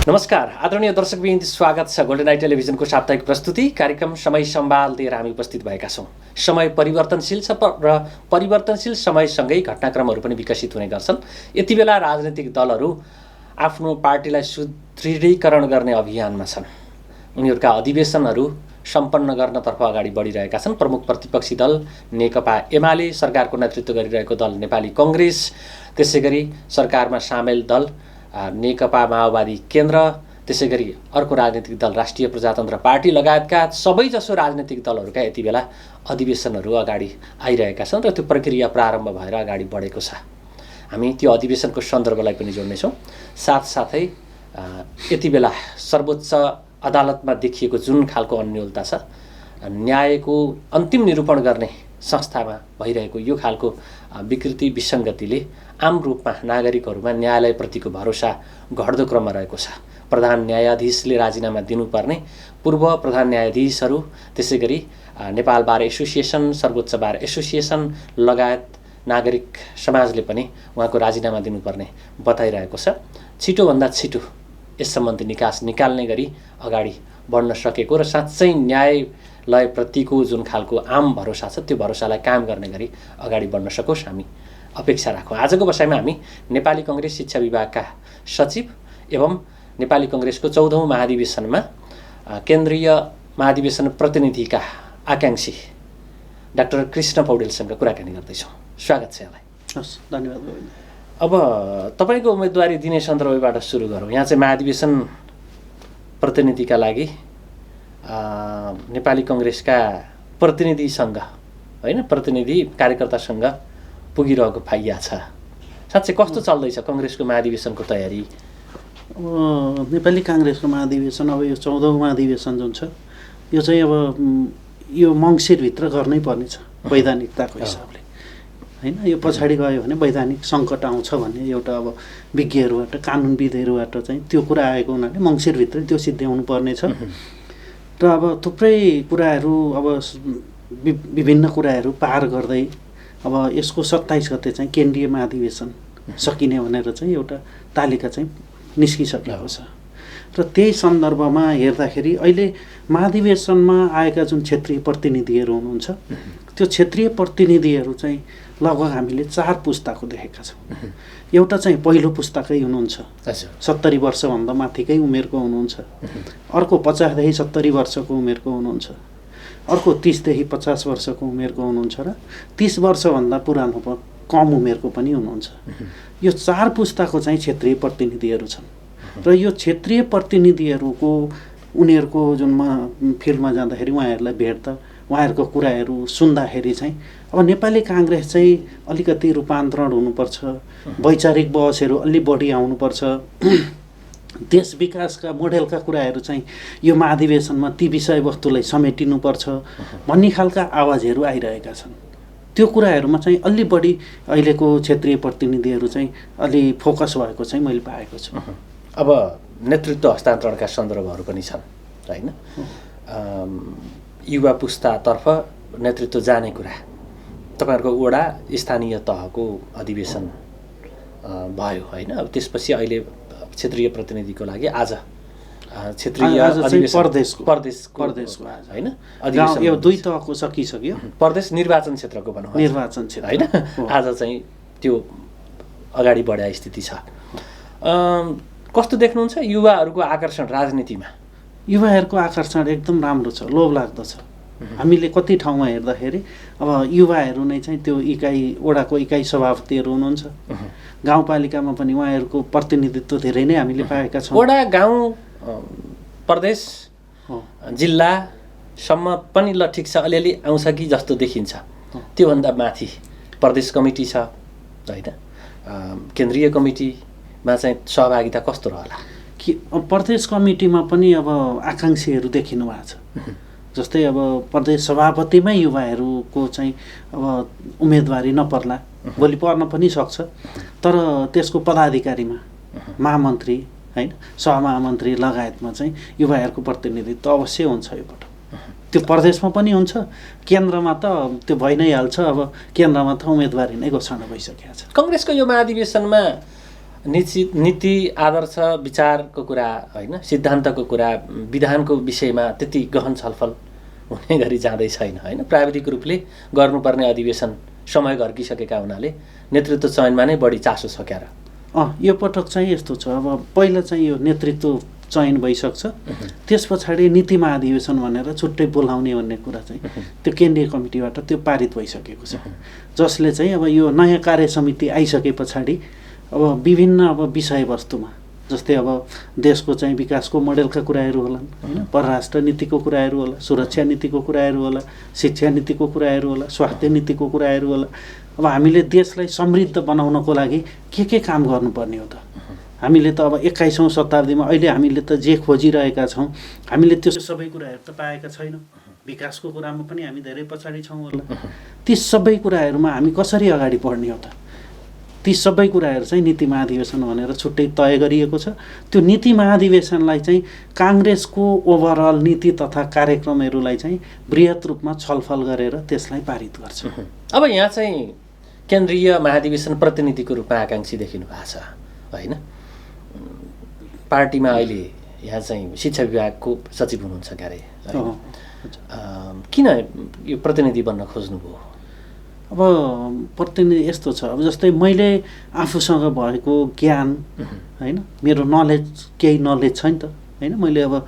नमस्कार आदरणीय दर्शकवृन्द, स्वागत छ गोल्डन आई टेलिभिजनको साप्ताहिक प्रस्तुति कार्यक्रम समय सम्वाल लिएर हामी उपस्थित भएका छौँ। समय परिवर्तनशील छ र परिवर्तनशील समयसँगै घटनाक्रमहरू पनि विकसित हुने गर्छन्। यति बेला राजनीतिक दलहरू आफ्नो पार्टीलाई सुदृढीकरण गर्ने अभियानमा छन्। उनीहरूका अधिवेशनहरू सम्पन्न गर्नतर्फ अगाडि बढिरहेका छन्। प्रमुख प्रतिपक्षी दल नेकपा एमाले, सरकारको नेतृत्व गरिरहेको दल नेपाली कङ्ग्रेस, त्यसैगरी सरकारमा सामेल दल नेकपा माओवादी केन्द्र, त्यसैगरी अर्को राजनीतिक दल राष्ट्रिय प्रजातन्त्र पार्टी लगायतका सबैजसो राजनीतिक दलहरूका यति बेला अधिवेशनहरू अगाडि आइरहेका छन् र त्यो प्रक्रिया प्रारम्भ भएर अगाडि बढेको छ। हामी त्यो अधिवेशनको सन्दर्भलाई पनि जोड्नेछौँ। साथसाथै यति बेला सर्वोच्च अदालतमा देखिएको जुन खालको अन्योलता छ, न्यायको अन्तिम निरूपण गर्ने संस्थामा भइरहेको यो खालको विकृति विसङ्गतिले आम रूपमा नागरिकहरूमा न्यायालयप्रतिको भरोसा घट्दो क्रममा रहेको छ। प्रधान न्यायाधीशले राजीनामा दिनुपर्ने, पूर्व प्रधान न्यायाधीशहरू, त्यसैगरी नेपाल बार एसोसिएसन, सर्वोच्च बार एसोसिएसन लगायत नागरिक समाजले पनि उहाँको राजीनामा दिनुपर्ने बताइरहेको छ। छिटोभन्दा छिटो यस सम्बन्धी निकास निकाल्ने गरी अगाडि बढ्न सकेको र साँच्चै न्यायालयप्रतिको जुन खालको आम भरोसा छ त्यो भरोसालाई कायम गर्ने गरी अगाडि बढ्न सकोस्, हामी अपेक्षा राखौँ। आजको बसाइमा हामी नेपाली कङ्ग्रेस शिक्षा विभागका सचिव एवं नेपाली कङ्ग्रेसको 14औं महाधिवेशनमा केन्द्रीय महाधिवेशन प्रतिनिधिका आकाङ्क्षी डाक्टर कृष्ण पौडेलसँग कुराकानी गर्दैछौँ। स्वागत छ यहाँलाई। हस्, धन्यवाद। अब तपाईँको उम्मेदवारी दिने सन्दर्भबाट सुरु गरौँ। यहाँ चाहिँ महाधिवेशन प्रतिनिधिका लागि नेपाली कङ्ग्रेसका प्रतिनिधिसँग होइन, प्रतिनिधि कार्यकर्तासँग पुगिरहेको फाइया छ। साँच्चै कस्तो चल्दैछ कङ्ग्रेसको महाधिवेशनको तयारी? अब नेपाली काङ्ग्रेसको महाधिवेशन, अब यो 14औं महाधिवेशन जुन छ यो चाहिँ अब यो मङ्सिरभित्र गर्नै पर्नेछ वैधानिकताको हिसाबले होइन। यो पछाडि गयो भने वैधानिक सङ्कट आउँछ भन्ने एउटा अब विज्ञहरूबाट, कानुनविदहरूबाट चाहिँ त्यो कुरा आएको हुनाले मङ्सिरभित्र त्यो सिद्ध्याउनु पर्नेछ। र अब थुप्रै कुराहरू, अब विभिन्न कुराहरू पार गर्दै अब यसको 27 गते चाहिँ केन्द्रीय महाधिवेशन सकिने भनेर चाहिँ एउटा तालिका चाहिँ निस्किसकेको छ। र त्यही सन्दर्भमा हेर्दाखेरि अहिले महाधिवेशनमा आएका जुन क्षेत्रीय प्रतिनिधिहरू हुनुहुन्छ त्यो क्षेत्रीय प्रतिनिधिहरू चाहिँ लगभग हामीले 4 पुस्ताको देखेका छौँ। एउटा चाहिँ पहिलो पुस्ताकै हुनुहुन्छ, 70 वर्षभन्दा माथिकै उमेरको हुनुहुन्छ। अर्को 50देखि 70 वर्षको उमेरको हुनुहुन्छ। अर्को 30देखि 50 वर्षको उमेरको हुनुहुन्छ र 30 वर्षभन्दा पुरानो कम उमेरको पनि हुनुहुन्छ। यो 4 पुस्ताको चाहिँ क्षेत्रीय प्रतिनिधिहरू छन् र यो क्षेत्रीय प्रतिनिधिहरूको उनीहरूको जुन फिल्डमा जाँदाखेरि उहाँहरूलाई भेट्दा उहाँहरूको कुराहरू सुन्दाखेरि चाहिँ अब नेपाली काङ्ग्रेस चाहिँ अलिकति रूपान्तरण हुनुपर्छ, वैचारिक बहसहरू अलि बढी आउनुपर्छ, देश विकासका मोडेलका कुराहरू चाहिँ यो महाधिवेशनमा ती विषयवस्तुलाई समेटिनुपर्छ भन्ने खालका आवाजहरू आइरहेका छन्। त्यो कुराहरूमा चाहिँ अलि बढी अहिलेको क्षेत्रीय प्रतिनिधिहरू चाहिँ अलि फोकस भएको चाहिँ मैले पाएको छु। अब नेतृत्व हस्तान्तरणका सन्दर्भहरू पनि छन् होइन। युवा पुस्तातर्फ नेतृत्व जाने कुरा, तपाईँहरूको वडा स्थानीय तहको अधिवेशन भयो होइन। अब त्यसपछि अहिले क्षेत्रीय प्रतिनिधिको लागि आज क्षेत्रीय प्रदेशको होइन अधिवेशन, यो 2 तहको सकिसक्यो। प्रदेश निर्वाचन क्षेत्रको भनौँ, निर्वाचन क्षेत्र होइन। आज चाहिँ त्यो अगाडि बढाए स्थिति छ। कस्तो देख्नुहुन्छ युवाहरूको आकर्षण राजनीतिमा? युवाहरूको आकर्षण एकदम राम्रो छ, लोभलाग्दो छ। हामीले कति ठाउँमा हेर्दाखेरि अब युवाहरू नै चाहिँ त्यो वडाको इकाइ सभापतिहरू हुनुहुन्छ। गाउँपालिकामा पनि उहाँहरूको प्रतिनिधित्व धेरै नै हामीले पाएका छौँ। वडा, गाउँ, प्रदेश, जिल्लासम्म पनि ल ठिक छ, अलिअलि आउँछ कि जस्तो देखिन्छ। त्योभन्दा माथि प्रदेश कमिटी छ होइन, केन्द्रीय कमिटीमा चाहिँ सहभागिता कस्तो रहला? कि प्रदेश कमिटीमा पनि अब आकाङ्क्षीहरू देखिनु भएको छ। जस्तै अब प्रदेश सभापतिमै युवाहरूको चाहिँ अब उम्मेदवारी नपर्ला, भोलि पर्न पनि सक्छ, तर त्यसको पदाधिकारीमा महामन्त्री होइन, सहमहामन्त्री लगायतमा चाहिँ युवाहरूको प्रतिनिधित्व अवश्य हुन्छ यो पटक। त्यो प्रदेशमा पनि हुन्छ, केन्द्रमा त त्यो भइ नै हाल्छ। अब केन्द्रमा त उम्मेदवारी नै घोषणा भइसकेको छ। कङ्ग्रेसको यो महाधिवेशनमा नीति आदर्श विचारको कुरा होइन, सिद्धान्तको कुरा, विधानको विषयमा त्यति गहन छलफल हुने गरी जाँदै छैन होइन। प्राविधिक रूपले गर्नुपर्ने अधिवेशन समय घर्किसकेका हुनाले नेतृत्व चयनमा नै बढी चासो छ क्या र? यो पटक चाहिँ यस्तो छ, अब पहिला चाहिँ यो नेतृत्व चयन भइसक्छ, त्यस पछाडि नीति महाधिवेशन भनेर छुट्टै बोलाउने भन्ने कुरा चाहिँ त्यो केन्द्रीय कमिटीबाट त्यो पारित भइसकेको छ, जसले चाहिँ अब यो नयाँ कार्य समिति आइसके पछाडि अब विभिन्न अब विषयवस्तुमा जस्तै अब देशको चाहिँ विकासको मोडेलका कुराहरू होलान् होइन, परराष्ट्र नीतिको कुराहरू होला, सुरक्षा नीतिको कुराहरू होला, शिक्षा नीतिको कुराहरू होला, स्वास्थ्य नीतिको कुराहरू होला। अब हामीले देशलाई समृद्ध बनाउनको लागि के काम गर्नुपर्ने हो त? हामीले त अब 21औं शताब्दीमा अहिले हामीले त जे खोजिरहेका छौँ हामीले त्यो सबै कुराहरू त पाएका छैनौँ। विकासको कुरामा पनि हामी धेरै पछाडि छौँ होला। ती सबै कुराहरूमा हामी कसरी अगाडि बढ्ने हो त? ती सबै कुराहरू चाहिँ नीति महाधिवेशन भनेर छुट्टै तय गरिएको छ। त्यो नीति महाधिवेशनलाई चाहिँ काङ्ग्रेसको ओभरअल नीति तथा कार्यक्रमहरूलाई चाहिँ बृहत रूपमा छलफल गरेर त्यसलाई पारित गर्छ। अब यहाँ चाहिँ केन्द्रीय महाधिवेशन प्रतिनिधिको रूपमा आकाङ्क्षी देखिनु भएको छ होइन। पार्टीमा अहिले यहाँ चाहिँ शिक्षा विभागको सचिव हुनुहुन्छ क्यारे, किन यो प्रतिनिधि बन्न खोज्नुभयो? अब प्रतिनिधि यस्तो छ, अब जस्तै मैले आफूसँग भएको ज्ञान होइन, मेरो नलेज केही नलेज छ नि त होइन। मैले अब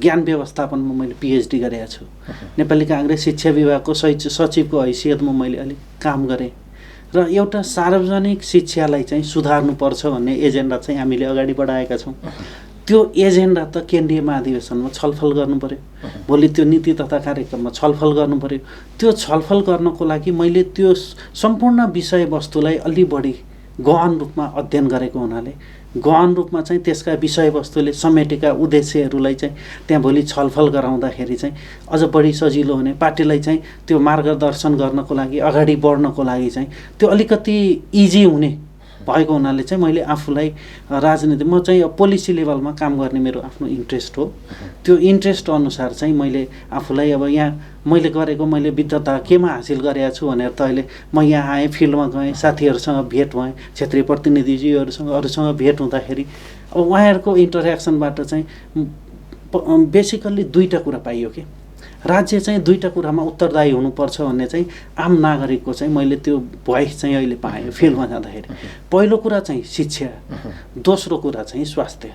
ज्ञान व्यवस्थापनमा मैले पिएचडी गरेको छु। नेपाली काङ्ग्रेस शिक्षा विभागको सचिवको हैसियतमा मैले अलिक काम गरेँ र एउटा सार्वजनिक शिक्षालाई चाहिँ सुधार्नुपर्छ भन्ने एजेन्डा चाहिँ हामीले अगाडि बढाएका छौँ। त्यो एजेन्डा त केन्द्रीय महाधिवेशनमा छलफल गर्नु पर्यो, भोलि त्यो नीति तथा कार्यक्रममा छलफल गर्नु पर्यो। त्यो छलफल गर्नको लागि मैले त्यो सम्पूर्ण विषयवस्तुलाई अलि बढी गहन रूपमा अध्ययन गरेको हुनाले गहन रूपमा चाहिँ त्यसका विषयवस्तुले समेटेका उद्देश्यहरूलाई चाहिँ त्यहाँ भोलि छलफल गराउँदाखेरि चाहिँ अझ बढी सजिलो हुने, पार्टीलाई चाहिँ त्यो मार्गदर्शन गर्नको लागि अगाडि बढ्नको लागि चाहिँ त्यो अलिकति इजी हुने भएको हुनाले चाहिँ मैले आफूलाई राजनीति म चाहिँ पोलिसी लेभलमा काम गर्ने मेरो आफ्नो इन्ट्रेस्ट हो। त्यो इन्ट्रेस्ट अनुसार चाहिँ मैले आफूलाई अब यहाँ मैले गरेको मैले विद्वता केमा हासिल गरेको छु भनेर त अहिले म यहाँ आएँ, फिल्डमा गएँ, साथीहरूसँग भेट भएँ, क्षेत्रीय प्रतिनिधिज्यूहरूसँग अरूसँग भेट हुँदाखेरि अब उहाँहरूको इन्टरेक्सनबाट चाहिँ बेसिकल्ली दुईवटा कुरा पाइयो कि राज्य चाहिँ दुईवटा कुरामा उत्तरदायी हुनुपर्छ भन्ने चाहिँ आम नागरिकको चाहिँ मैले त्यो भोइस चाहिँ अहिले पाएँ फिल्डमा जाँदाखेरि। पहिलो कुरा चाहिँ शिक्षा, दोस्रो कुरा चाहिँ स्वास्थ्य,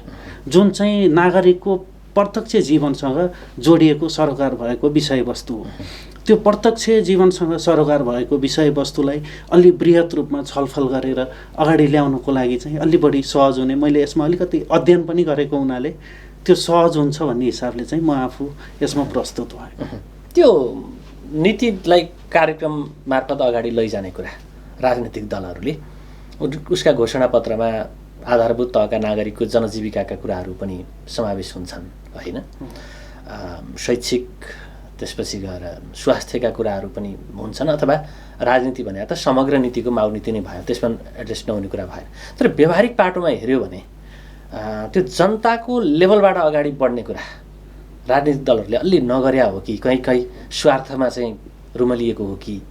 जुन चाहिँ नागरिकको प्रत्यक्ष जीवनसँग जोडिएको सरोकार भएको विषयवस्तु हो। त्यो प्रत्यक्ष जीवनसँग सरोकार भएको विषयवस्तुलाई अलि बृहत रूपमा छलफल गरेर अगाडि ल्याउनको लागि चाहिँ अलि बढी सहज हुने, मैले यसमा अलिकति अध्ययन पनि गरेको हुनाले त्यो सहज हुन्छ भन्ने हिसाबले चाहिँ म आफू यसमा प्रस्तुत भएँ। त्यो नीतिलाई कार्यक्रम मार्फत अगाडि लैजाने कुरा राजनीतिक दलहरूले उसका घोषणापत्रमा आधारभूत तहका नागरिकको जनजीविकाका कुराहरू पनि समावेश हुन्छन् होइन। शैक्षिक, त्यसपछि गएर स्वास्थ्यका कुराहरू पनि हुन्छन्, अथवा राजनीति भने त समग्र नीतिको माउनीति नै भयो, त्यसमा एड्रेस नहुने कुरा भएन। तर व्यवहारिक पाटोमा हेऱ्यो भने त्यो जनताको लेभलबाट अगाडि बढ्ने कुरा राजनीतिक दलहरूले अलि नगर्या हो कि कहीँ स्वार्थमा चाहिँ रुमलिएको हो कि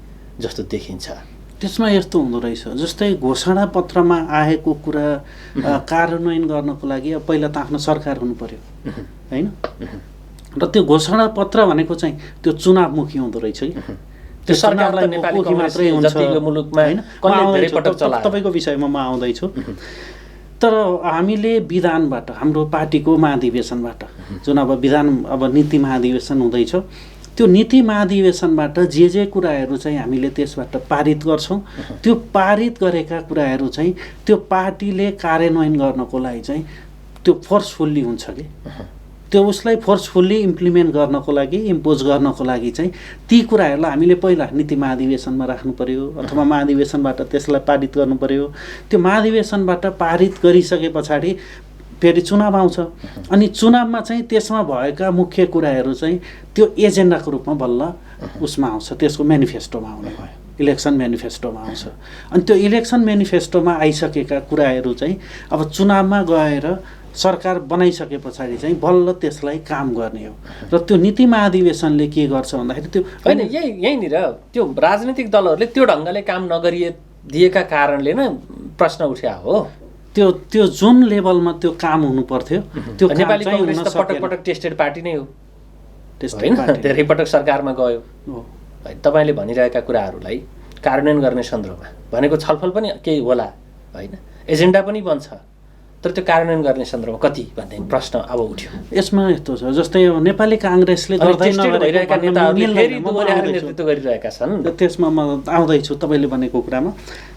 जस्तो देखिन्छ। त्यसमा यस्तो हुँदो रहेछ, जस्तै घोषणापत्रमा आएको कुरा कार्यान्वयन गर्नको लागि अब पहिला त आफ्नो सरकार हुनु पर्यो होइन। र त्यो घोषणापत्र भनेको चाहिँ त्यो चुनावमुखी हुँदो रहेछ कि त्यो सरकारलाई नेपाली मात्रै हुन्छ होइन। तपाईँको विषयमा म आउँदैछु। तर हामीले विधानबाट, हाम्रो पार्टीको महाधिवेशनबाट जुन अब नीति महाधिवेशन हुँदैछ, त्यो नीति महाधिवेशनबाट जे कुराहरू चाहिँ हामीले त्यसबाट पारित गर्छौँ, त्यो पारित गरेका कुराहरू चाहिँ त्यो पार्टीले कार्यान्वयन गर्नको लागि चाहिँ त्यो फोर्सफुल्ली हुन्छ कि त्यो उसलाई फोर्सफुल्ली इम्प्लिमेन्ट गर्नको लागि, इम्पोज गर्नको लागि चाहिँ ती कुराहरूलाई हामीले पहिला नीति महाधिवेशनमा राख्नु पर्यो अथवा महाधिवेशनबाट त्यसलाई पारित गर्नु पर्यो। त्यो महाधिवेशनबाट पारित गरिसके पछाडि फेरि चुनाव आउँछ, अनि चुनावमा चाहिँ त्यसमा भएका मुख्य कुराहरू चाहिँ त्यो एजेन्डाको रूपमा बल्ल उसमा आउँछ, त्यसको मेनिफेस्टोमा आउने भयो, इलेक्सन मेनिफेस्टोमा आउँछ। अनि त्यो इलेक्सन मेनिफेस्टोमा आइसकेका कुराहरू चाहिँ अब चुनावमा गएर सरकार बनाइसके पछाडि चाहिँ बल्ल त्यसलाई काम गर्ने हो। र त्यो नीति महाधिवेशनले के गर्छ भन्दाखेरि त्यो होइन, यहीँनिर त्यो राजनीतिक दलहरूले त्यो ढङ्गले काम नगरिदिएका कारणले नै प्रश्न उठ्या हो। त्यो जुन लेभलमा त्यो काम हुनु पर्थ्यो त्यो काम नेपाली चाहिँ कांग्रेस हुन त पटक सकेन। पटक टेस्टेड पार्टी नै हो त्यस्तै होइन, पार्टी। धेरै पटक सरकारमा गयो। हो। है, तपाईँले भनिरहेका कुराहरूलाई कार्यान्वयन गर्ने सन्दर्भमा भनेको छलफल पनि केही होला होइन, एजेन्डा पनि बन्छ, तर त्यो कार्यान्वयन गर्ने सन्दर्भमा कति भन्ने प्रश्न अब उठ्यो। यसमा यस्तो छ, जस्तै अब नेपाली काङ्ग्रेसले अनि गर्दै टेस्टेड नगरेको भइरहेका भन्न नेताहरूले मिल्दैन। फेरि म दोहोऱ्याएर आउँदैछु। नेतृत्व गरिरहेका छन्। त्यसमा म आउँदैछु तपाईँले भनेको कुरामा।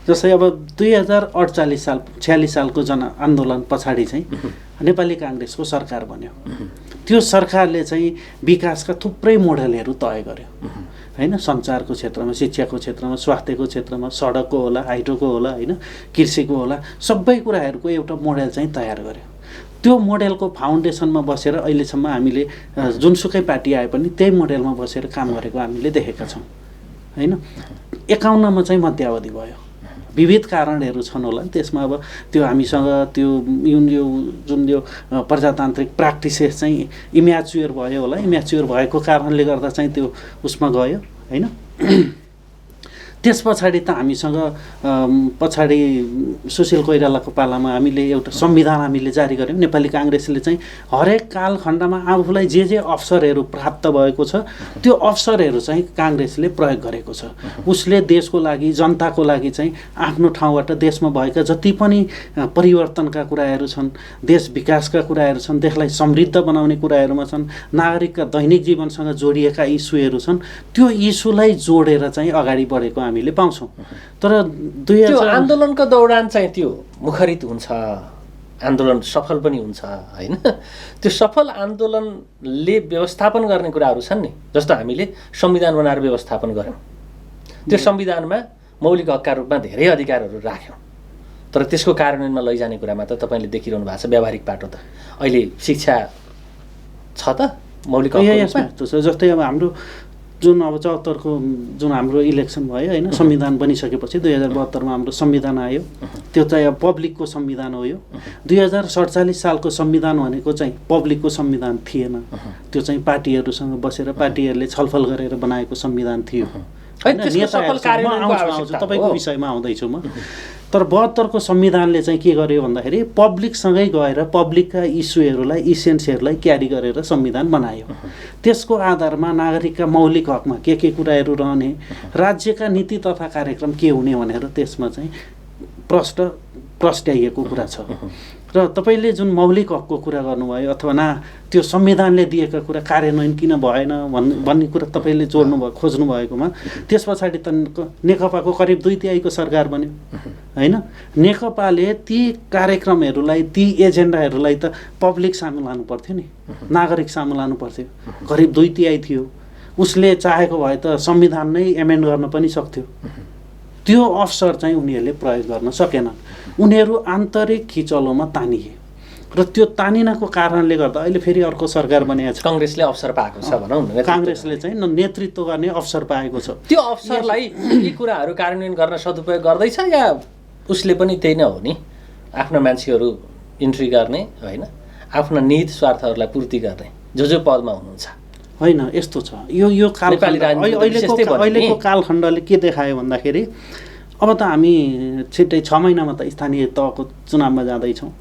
जस्तै अब 2048 साल 46 सालको जनआन्दोलन पछाडि चाहिँ नेपाली काङ्ग्रेसको सरकार बन्यो। त्यो सरकारले चाहिँ विकासका थुप्रै मोडेलहरू तय गर्यो होइन, सञ्चारको क्षेत्रमा, शिक्षाको क्षेत्रमा, स्वास्थ्यको क्षेत्रमा, सडकको होला, हाइड्रोको होला होइन, कृषिको होला, सबै कुराहरूको एउटा मोडेल चाहिँ तयार गर्यो। त्यो मोडेलको फाउन्डेसनमा बसेर अहिलेसम्म हामीले जुनसुकै पार्टी आए पनि त्यही मोडेलमा बसेर काम गरेको हामीले देखेका छौँ होइन। 51मा चाहिँ मध्यावधि भयो, विविध कारणहरू छन् होला, त्यसमा अब त्यो हामीसँग त्यो यो जुन यो प्रजातान्त्रिक प्र्याक्टिसेस चाहिँ इम्याच्योर भयो होला, इम्याच्योर भएको कारणले गर्दा चाहिँ त्यो उसमा गयो होइन। त्यस पछाडि त हामीसँग पछाडि सुशील कोइरालाको पालामा हामीले एउटा संविधान हामीले जारी गऱ्यौँ। नेपाली काङ्ग्रेसले चाहिँ हरेक कालखण्डमा आफूलाई जे अवसरहरू प्राप्त भएको छ त्यो अवसरहरू चाहिँ काङ्ग्रेसले प्रयोग गरेको छ। उसले देशको लागि, जनताको लागि चाहिँ आफ्नो ठाउँबाट देशमा भएका जति पनि परिवर्तनका कुराहरू छन्, देश विकासका कुराहरू छन्, देशलाई समृद्ध बनाउने कुराहरूमा छन्, नागरिकका दैनिक जीवनसँग जोडिएका इस्युहरू छन्, त्यो इस्युलाई जोडेर चाहिँ अगाडि बढेको हामीले पाउँछौँ। तर त्यो आन्दोलनको दौरान चाहिँ त्यो मुखरित हुन्छ, आन्दोलन सफल पनि हुन्छ होइन। त्यो सफल आन्दोलनले व्यवस्थापन गर्ने कुराहरू छन् नि, जस्तो हामीले संविधान बनाएर व्यवस्थापन गऱ्यौँ, त्यो संविधानमा मौलिक हकका रूपमा धेरै अधिकारहरू राख्यौँ, तर त्यसको कार्यान्वयनमा लैजाने कुरामा त तपाईँले देखिरहनु भएको छ व्यावहारिक बाटो त अहिले शिक्षा छ त मौलिक हकको रूपमा। जस्तै अब हाम्रो जुन अब 74को जुन हाम्रो इलेक्सन भयो होइन, संविधान बनिसकेपछि 2072मा हाम्रो संविधान आयो, त्यो चाहिँ अब पब्लिकको संविधान हो। यो 2047 सालको संविधान भनेको चाहिँ पब्लिकको संविधान थिएन, त्यो चाहिँ पार्टीहरूसँग बसेर पार्टीहरूले छलफल गरेर बनाएको संविधान थियो। तपाईँको विषयमा आउँदैछु म। तर 72को संविधानले चाहिँ के गर्यो भन्दाखेरि पब्लिकसँगै गएर पब्लिकका इस्युहरूलाई, इसेन्सहरूलाई क्यारी गरेर संविधान बनायो। त्यसको आधारमा नागरिकका मौलिक हकमा के कुराहरू रहने, राज्यका नीति तथा कार्यक्रम के हुने भनेर त्यसमा चाहिँ प्रस्ट्याइएको कुरा छ। र तपाईँले जुन मौलिक हकको कुरा गर्नुभयो अथवा त्यो संविधानले दिएका कुरा कार्यान्वयन किन भएन भन्ने कुरा तपाईँले खोज्नु भएकोमा त्यस पछाडि त नेकपाको करिब 2/3 सरकार बन्यो होइन। नेकपाले ती कार्यक्रमहरूलाई, ती एजेन्डाहरूलाई त पब्लिक सामु लानु पर्थ्यो नि, नागरिक सामु लानु पर्थ्यो। करिब 2/3 थियो, उसले चाहेको भए त संविधान नै एमेन्ड गर्न पनि सक्थ्यो। त्यो अवसर चाहिँ उनीहरूले प्रयोग गर्न सकेनन्। उनीहरू आन्तरिक खिचलोमा तानिए र त्यो तानिनको कारणले गर्दा अहिले फेरि अर्को सरकार बनेको छ। काङ्ग्रेसले अवसर पाएको छ भनौँ न, काङ्ग्रेसले चाहिँ नेतृत्व गर्ने अवसर पाएको छ। त्यो अवसरलाई यी कुराहरू कार्यान्वयन गर्न सदुपयोग गर्दैछ या उसले पनि त्यही नै हो नि, आफ्ना मान्छेहरू इन्ट्री गर्ने होइन, आफ्ना निहित स्वार्थहरूलाई पूर्ति गर्ने जो पदमा हुनुहुन्छ होइन। यस्तो छ यो अहिलेको कालखण्डले के देखायो भन्दाखेरि अब त हामी छिट्टै 6 महिनामा त स्थानीय तहको चुनावमा जाँदैछौँ।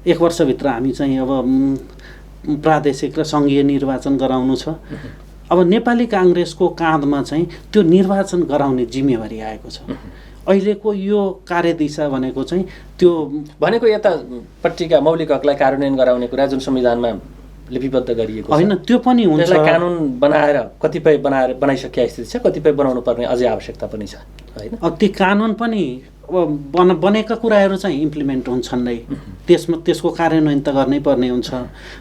1 वर्षभित्र हामी चाहिँ अब प्रादेशिक र सङ्घीय निर्वाचन गराउनु छ। अब नेपाली काङ्ग्रेसको काँधमा चाहिँ त्यो निर्वाचन गराउने जिम्मेवारी आएको छ। अहिलेको यो कार्यदिशा भनेको चाहिँ त्यो भनेको यतापट्टिका मौलिक हकलाई कार्यान्वयन गराउने कुरा जुन संविधानमा लिपिबद्ध गरिएको होइन, त्यो पनि हुन्छ। त्यसलाई कानुन बनाएर कतिपय बनाइसकेका स्थिति छ, कतिपय बनाउनु पर्ने अझै आवश्यकता पनि छ होइन। ती कानुन पनि बनेका कुराहरू चाहिँ इम्प्लिमेन्ट हुन्छन् नै, त्यसको कार्यान्वयन त गर्नै पर्ने हुन्छ।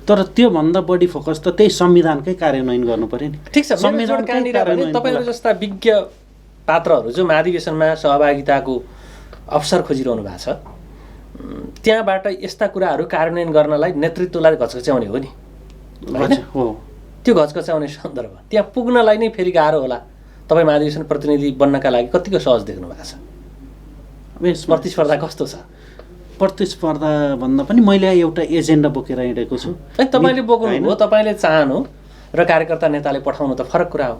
तर त्योभन्दा बढी फोकस त त्यही संविधानकै कार्यान्वयन गर्नु पर्यो नि। ठिक छ, तपाईँहरू जस्ता विज्ञ पात्रहरू जो महाधिवेशनमा सहभागिताको अवसर खोजिरहनु भएको छ, त्यहाँबाट यस्ता कुराहरू कार्यान्वयन गर्नलाई नेतृत्वलाई घचघच्याउने हो नि हो। त्यो घचघच्याउने सन्दर्भ त्यहाँ पुग्नलाई नै फेरि गाह्रो होला। तपाईँ महाधिवेशन प्रतिनिधि बन्नका लागि कतिको सहज देख्नु भएको छ? प्रतिस्पर्धा कस्तो छ? प्रतिस्पर्धा भन्दा पनि मैले एउटा एजेन्डा बोकेर हिँडेको छु। तपाईँले बोक्नु हो, तपाईँले चाहनु र कार्यकर्ता नेताले पठाउनु त फरक कुरा हो।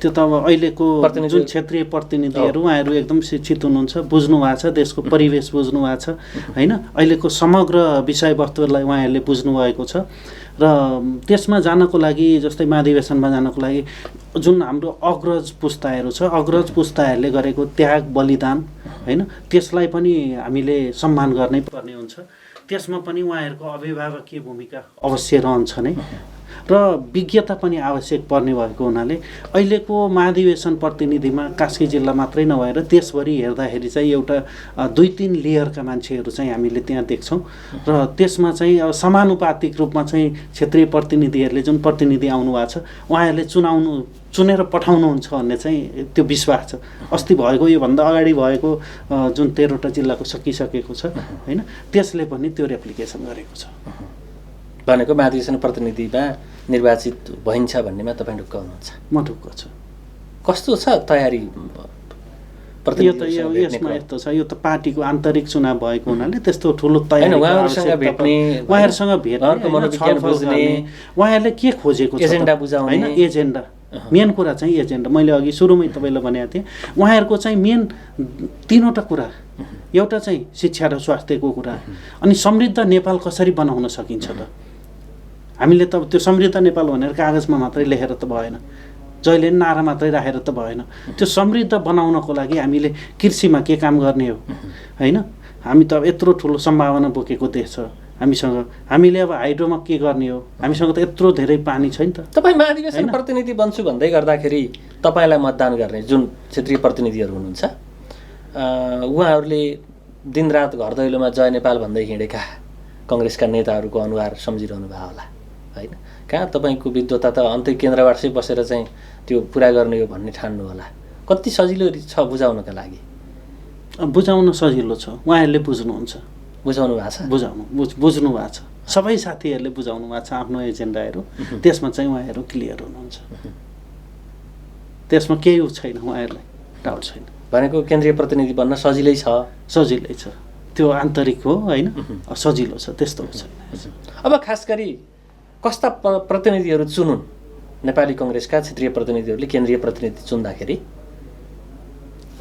त्यो त अब अहिलेको जुन क्षेत्रीय प्रतिनिधिहरू उहाँहरू एकदम शिक्षित हुनुहुन्छ, बुझ्नु भएको छ, देशको परिवेश बुझ्नु भएको छ होइन, अहिलेको समग्र विषयवस्तुलाई उहाँहरूले बुझ्नु भएको छ। र त्यसमा जानको लागि, जस्तै महाधिवेशनमा जानको लागि जुन हाम्रो अग्रज पुस्ताहरू छ, अग्रज पुस्ताहरूले गरेको त्याग बलिदान होइन, त्यसलाई पनि हामीले सम्मान गर्नै पर्ने हुन्छ। त्यसमा पनि उहाँहरूको अभिभावकीय भूमिका अवश्य रहन्छ नै र विज्ञता पनि आवश्यक पर्ने भएको हुनाले अहिलेको महाधिवेशन प्रतिनिधिमा कास्की जिल्ला मात्रै नभएर देशभरि हेर्दाखेरि चाहिँ एउटा 2-3 लेयरका मान्छेहरू चाहिँ हामीले त्यहाँ देख्छौँ र त्यसमा चाहिँ अब समानुपातिक रूपमा चाहिँ क्षेत्रीय प्रतिनिधिहरूले जुन प्रतिनिधि आउनु भएको छ उहाँहरूले चुनेर पठाउनुहुन्छ भन्ने चाहिँ त्यो विश्वास छ। अस्ति भएको, योभन्दा अगाडि भएको जुन 13वटा जिल्लाको सकिसकेको छ होइन, त्यसले पनि त्यो रेप्लिकेसन गरेको छ। भनेको महाधिवेशन प्रतिनिधिमा निर्वाचित भइन्छ भन्नेमा तपाईँ ढुक्क हुनुहुन्छ? म ढुक्क छु। कस्तो छ तयारी? यसमा यस्तो छ, यो त पार्टीको आन्तरिक चुनाव भएको हुनाले त्यस्तो ठुलो तयारी उहाँहरूसँग भेट्ने, उहाँहरूले के खोजेको छ, एजेन्डा बुझाउने होइन, एजेन्डा मेन कुरा चाहिँ एजेन्डा। मैले अघि सुरुमै तपाईँलाई भनेको थिएँ, उहाँहरूको चाहिँ मेन 3वटा कुरा। एउटा चाहिँ शिक्षा र स्वास्थ्यको कुरा, अनि समृद्ध नेपाल कसरी बनाउन सकिन्छ त। हामीले त त्यो समृद्ध नेपाल भनेर कागजमा मात्रै लेखेर त भएन, जहिले पनि नारा मात्रै राखेर त भएन। त्यो समृद्ध बनाउनको लागि हामीले कृषिमा के काम गर्ने हो होइन, हामी त अब यत्रो ठुलो सम्भावना बोकेको देश छ हामीसँग, हामीले अब हाइड्रोमा के गर्ने हो, हामीसँग त यत्रो धेरै पानी छैन त। तपाईँ महाधिवेशन प्रतिनिधि बन्छु भन्दै गर्दाखेरि तपाईँलाई मतदान गर्ने जुन क्षेत्रीय प्रतिनिधिहरू हुनुहुन्छ उहाँहरूले दिनरात घर दैलोमा जय नेपाल भन्दै हिँडेका कङ्ग्रेसका नेताहरूको अनुहार सम्झिरहनु भयो होला होइन? कहाँ तपाईँको विद्वता त अन्तै केन्द्रवासै बसेर चाहिँ त्यो पुरा गर्ने हो भन्ने ठान्नु होला। कति सजिलो छ बुझाउनका लागि? बुझाउन सजिलो छ, उहाँहरूले बुझ्नुहुन्छ, बुझाउनु भएको छ, बुझ्नु भएको छ, सबै साथीहरूले बुझाउनु भएको छ आफ्नो एजेन्डाहरू। त्यसमा चाहिँ उहाँहरू क्लियर हुनुहुन्छ, त्यसमा केही छैन, उहाँहरूलाई डाउट छैन। भनेको केन्द्रीय प्रतिनिधि बन्न सजिलै छ? सजिलै छ, त्यो आन्तरिक हो होइन, सजिलो छ, त्यस्तो छैन। अब खास गरी कस्ता प्रतिनिधिहरू चुनुन्? नेपाली कङ्ग्रेसका क्षेत्रीय प्रतिनिधिहरूले केन्द्रीय प्रतिनिधि चुन्दाखेरि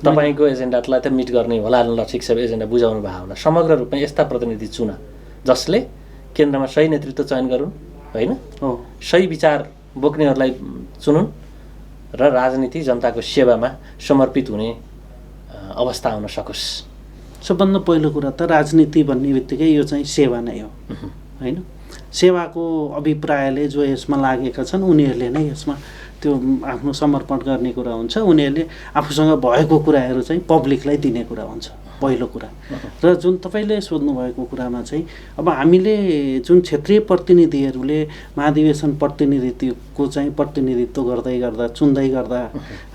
तपाईँको एजेन्डालाई त मिट गर्ने होला, ठिक छ, एजेन्डा बुझाउनु भएको होला। समग्र रूपमा यस्ता प्रतिनिधि चुन जसले केन्द्रमा सही नेतृत्व चयन गरून् होइन, सही विचार बोक्नेहरूलाई चुनुन् र राजनीति जनताको सेवामा समर्पित हुने अवस्था आउन सकोस्। सबभन्दा पहिलो कुरा त राजनीति भन्ने बित्तिकै यो चाहिँ सेवा नै हो होइन। सेवाको अभिप्रायले जो यसमा लागेका छन् उनीहरूले नै यसमा त्यो आफ्नो समर्पण गर्ने कुरा हुन्छ। उनीहरूले आफूसँग भएको कुराहरू चाहिँ पब्लिकलाई दिने कुरा हुन्छ पहिलो कुरा। र जुन तपाईँले सोध्नु भएको कुरामा चाहिँ अब हामीले जुन क्षेत्रीय प्रतिनिधिहरूले महाधिवेशन प्रतिनिधित्वको चाहिँ प्रतिनिधित्व गर्दै गर्दा चुन्दै गर्दा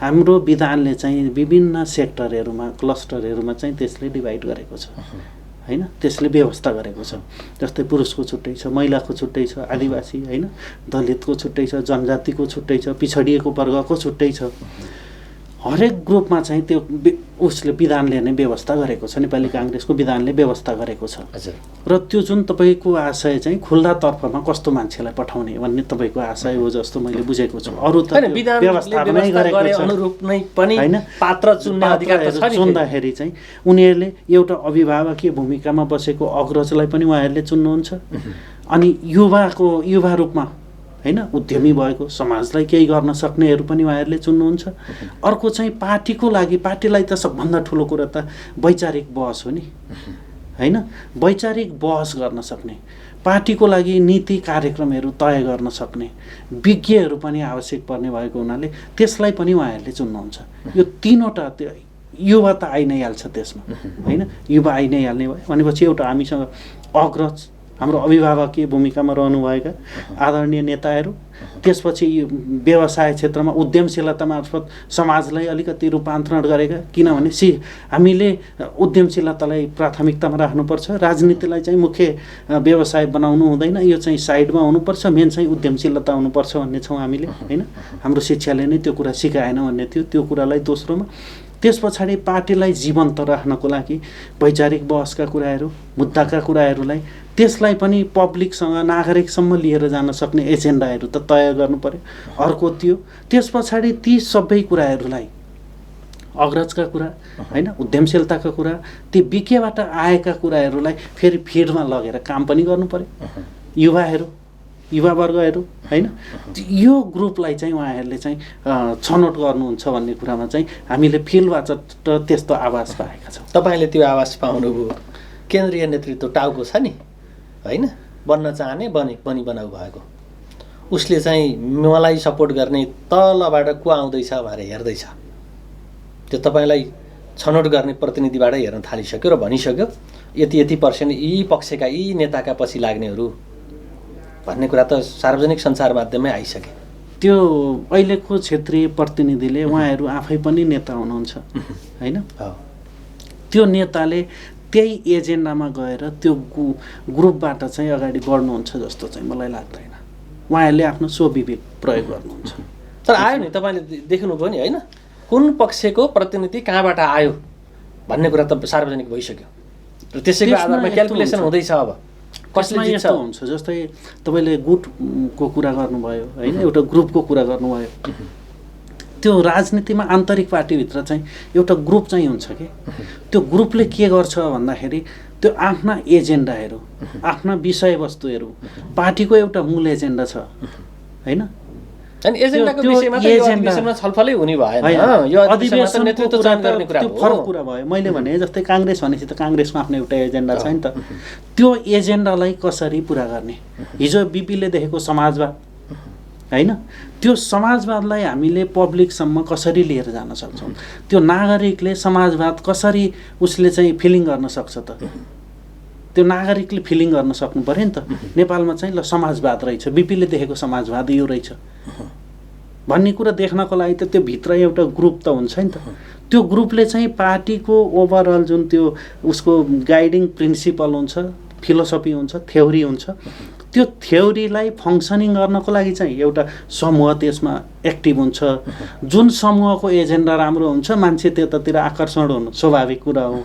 हाम्रो विधानले चाहिँ विभिन्न सेक्टरहरूमा क्लस्टरहरूमा चाहिँ त्यसले डिभाइड गरेको छ होइन, त्यसले व्यवस्था गरेको छ। जस्तै पुरुषको छुट्टै छ, महिलाको छुट्टै छ, आदिवासी होइन, दलितको छुट्टै छ, जनजातिको छुट्टै छ, पिछडिएको वर्गको छुट्टै छ। हरेक ग्रुपमा चाहिँ त्यो उसले विधानले नै व्यवस्था गरेको छ, नेपाली काङ्ग्रेसको विधानले व्यवस्था गरेको छ। र त्यो जुन तपाईँको आशय चाहिँ खुल्ला तर्फमा कस्तो मान्छेलाई पठाउने भन्ने तपाईँको आशय हो जस्तो मैले बुझेको छु। अरू त व्यवस्थापनै गरेको छ होइन, पात्र चुन्ने अधिकार त छ। चुन्दाखेरि चाहिँ उनीहरूले एउटा अभिभावकीय भूमिकामा बसेको अग्रजलाई पनि उहाँहरूले चुन्नुहुन्छ, अनि युवा रूपमा होइन उद्यमी भएको समाजलाई केही गर्न सक्नेहरू पनि उहाँहरूले चुन्नुहुन्छ। अर्को चाहिँ पार्टीको लागि, पार्टीलाई त सबभन्दा ठुलो कुरा त वैचारिक बहस हो नि होइन, वैचारिक बहस गर्न सक्ने, पार्टीको लागि नीति कार्यक्रमहरू तय गर्न सक्ने विज्ञहरू पनि आवश्यक पर्ने भएको हुनाले त्यसलाई पनि उहाँहरूले चुन्नुहुन्छ। यो 3वटा युवा त आइ नै हाल्छ त्यसमा होइन, युवा आइ नै हाल्ने भयो भनेपछि एउटा हामीसँग अग्रज हाम्रो अभिभावकीय भूमिकामा रहनुभएका आदरणीय नेताहरू, त्यसपछि व्यवसाय क्षेत्रमा उद्यमशीलता मार्फत समाजलाई अलिकति रूपान्तरण गरेका, किनभने हामीले उद्यमशीलतालाई प्राथमिकतामा राख्नुपर्छ, राजनीतिलाई चाहिँ मुख्य व्यवसाय बनाउनु हुँदैन, यो चाहिँ साइडमा हुनुपर्छ, मेन चाहिँ उद्यमशीलता हुनुपर्छ भन्ने छौँ हामीले होइन। हाम्रो शिक्षाले नै त्यो कुरा सिकाएन भन्ने थियो, त्यो कुरालाई दोस्रोमा। त्यस पछाडि पार्टीलाई जीवन्त राख्नको लागि वैचारिक बहसका कुराहरू, मुद्दाका कुराहरूलाई त्यसलाई पनि पब्लिकसँग नागरिकसम्म लिएर जान सक्ने एजेन्डाहरू त तय गर्नु पर्यो। अर्को त्यो, त्यस पछाडि ती सबै कुराहरूलाई अग्रजका कुरा होइन, उद्यमशीलताका कुरा, ती विकेबाट आएका कुराहरूलाई फेरि फिल्डमा लगेर काम पनि गर्नु पर्यो। युवावर्गहरू होइन, यो ग्रुपलाई चाहिँ उहाँहरूले चाहिँ छनौट गर्नुहुन्छ भन्ने कुरामा चाहिँ हामीले फिल्डबाट त्यस्तो आवाज पाएका छौँ। तपाईँले त्यो आवाज पाउनुभयो, केन्द्रीय नेतृत्व टाउको छ नि होइन, बन्न चाहने बनी बनाउ भएको, उसले चाहिँ मलाई सपोर्ट गर्ने तलबाट को आउँदैछ भनेर हेर्दैछ। त्यो तपाईँलाई छनौट गर्ने प्रतिनिधिबाट हेर्न थालिसक्यो र भनिसक्यो यति पर्सेन्ट यी पक्षका यी नेताका पछि लाग्नेहरू भन्ने कुरा त सार्वजनिक सञ्चार माध्यममै आइसके। त्यो अहिलेको क्षेत्रीय प्रतिनिधिले उहाँहरू आफै पनि नेता हुनुहुन्छ होइन, त्यो नेताले त्यही एजेन्डामा गएर त्यो ग्रुपबाट चाहिँ अगाडि बढ्नुहुन्छ जस्तो चाहिँ मलाई लाग्दैन। उहाँहरूले आफ्नो स्वविवेक प्रयोग गर्नुहुन्छ। तर आयो नि, तपाईँले देख्नुभयो नि होइन, कुन पक्षको प्रतिनिधि कहाँबाट आयो भन्ने कुरा त सार्वजनिक भइसक्यो र त्यसैको आधारमा क्याल्कुलेसन हुँदैछ। अब कसले जित्छ हुन्छ, जस्तै तपाईँले गुटको कुरा गर्नुभयो होइन, एउटा ग्रुपको कुरा गर्नुभयो। त्यो राजनीतिमा आन्तरिक पार्टीभित्र चाहिँ एउटा ग्रुप चाहिँ हुन्छ कि त्यो ग्रुपले के गर्छ भन्दाखेरि त्यो आफ्ना एजेन्डाहरू, आफ्ना विषयवस्तुहरू, पार्टीको एउटा मूल एजेन्डा छ होइन। अनि एजेन्डाको विषयमा त यो अधिवेशनमा छलफलै हुने भएन, यो अधिवेशनमा त नेतृत्व चयन गर्ने कुरा हो। फरक कुरा भयो। मैले भने जस्तै काङ्ग्रेस भनेपछि त काङ्ग्रेसको आफ्नो एउटा एजेन्डा छ नि त, त्यो एजेन्डालाई कसरी पुरा गर्ने। हिजो बिपीले देखेको समाजवाद होइन, त्यो समाजवादलाई हामीले पब्लिकसम्म कसरी लिएर जान सक्छौँ, त्यो नागरिकले समाजवाद कसरी उसले चाहिँ फिलिङ गर्न सक्छ त, त्यो नागरिकले फिलिङ गर्न सक्नु पऱ्यो नि त। नेपालमा चाहिँ ल समाजवाद रहेछ, बिपीले देखेको समाजवाद यो रहेछ भन्ने कुरा देख्नको लागि त त्यो भित्र एउटा ग्रुप त हुन्छ नि त। त्यो ग्रुपले चाहिँ पार्टीको ओभरअल जुन त्यो उसको गाइडिङ प्रिन्सिपल हुन्छ, फिलोसफी हुन्छ, थ्योरी हुन्छ, त्यो थ्योरीलाई फङ्सनिङ गर्नको लागि चाहिँ एउटा समूह त्यसमा एक्टिभ हुन्छ। जुन समूहको एजेन्डा राम्रो हुन्छ मान्छे त्यतातिर आकर्षण हुनु स्वाभाविक कुरा हो।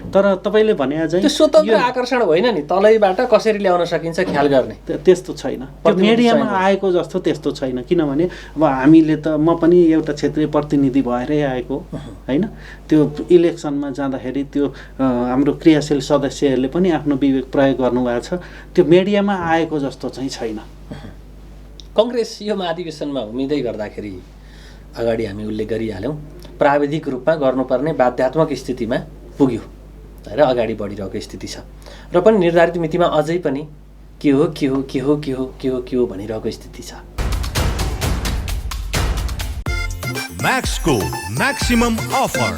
तर तपाईँले भने चाहिँ त्यो स्वतन्त्र आकर्षण होइन नि, तलैबाट कसरी ल्याउन सकिन्छ ख्याल गर्ने त्यस्तो छैन। त्यो मिडियामा आएको जस्तो त्यस्तो छैन। किनभने अब हामीले त म पनि एउटा क्षेत्रीय प्रतिनिधि भएरै आएको होइन, त्यो इलेक्सनमा जाँदाखेरि त्यो हाम्रो क्रियाशील सदस्यहरूले पनि आफ्नो विवेक प्रयोग गर्नुभएको छ। त्यो मिडियामा आएको जस्तो चाहिँ छैन। कङ्ग्रेस यो महाधिवेशनमा उम्मेदै गर्दाखेरि अगाडि हामी उल्लेख गरिहाल्यौँ, प्राविधिक रूपमा गर्नुपर्ने बाध्यात्मक स्थितिमा पुग्यो र अगाडि बढिरहेको स्थिति छ र पनि निर्धारित मितिमा अझै पनि के हो भनिरहेको स्थिति छ। म्याक्सको म्याक्सिमम अफर।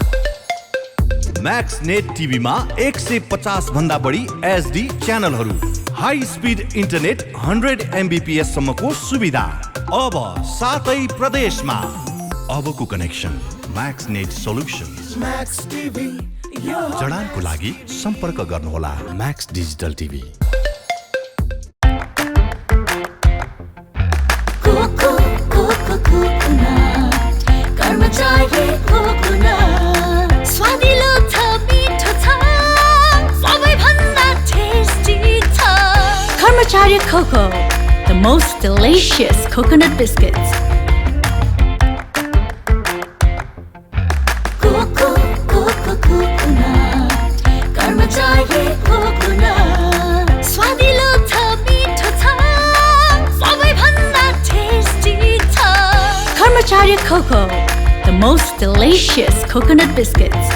म्याक्स नेट टिभीमा 150 भन्दा बढी एचडी च्यानलहरू, हाई स्पिड इन्टरनेट 100 MBPS सम्मको सुविधा अब सातै प्रदेशमा। अबको connection Max Net Solutions. Max TV जडानको लागि सम्पर्क गर्नुहोला Max Digital TV. Karmacharya Coco, the most delicious coconut biscuits. Karmacharya coconut, swadilo tha, meetho tha, sabai bhanda tasty tha. Karmacharya Coco, the most delicious coconut biscuits.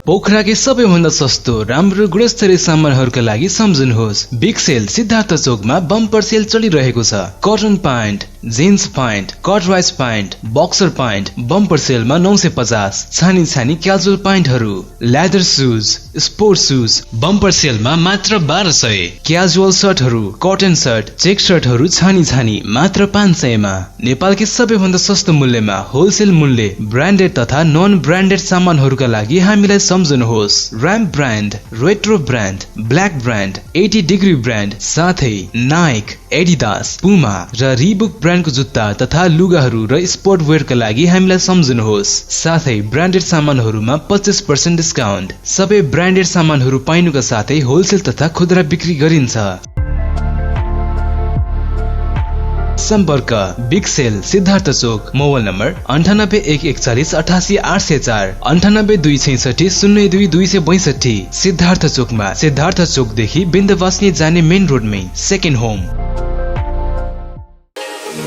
पोखराकै सबैभन्दा सस्तो राम्रो गुणस्तरीय सामानहरूका लागि सम्झनुहोस् big sale Siddhartha चोकमा बम्पर सेल चलिरहेको छ। Cotton pant, jeans pant, कटराइज pant, boxer pant bumper सेलमा 950, छानी छानी क्याजुअल प्यान्टहरू, leather shoes, sports shoes bumper सेलमा मात्र 1200, क्याजुअल सर्टहरू, कटन सर्ट, चेक सर्टहरू छानी छानी मात्र 500 मा। नेपालकै सबैभन्दा सस्तो मूल्यमा होलसेल मूल्य ब्रान्डेड तथा नन ब्रान्डेड सामानहरूका लागि हामीलाई सम्झनुहोस्। Ramp brand, retro brand, black brand, 80 degree brand साथै नाइक, एडिडास, पुमा र रिबुक ब्रान्डको जुत्ता तथा लुगाहरू र स्पोर्ट वेयरका लागि हामीलाई सम्झनुहोस्। साथै ब्रान्डेड सामानहरूमा 25% डिस्काउन्ट। सबै ब्रान्डेड सामानहरू पाइनुका साथै होलसेल तथा खुद्रा बिक्री गरिन्छ। सम्पर्क बिग सेल सिद्धार्थ चोक, मोबाइल नम्बर 9814188804, 9826602262। सिद्धार्थ चोकमा, सिद्धार्थ चोकदेखि बिन्दवासनी जाने मेन रोडमै सेकेन्ड होम।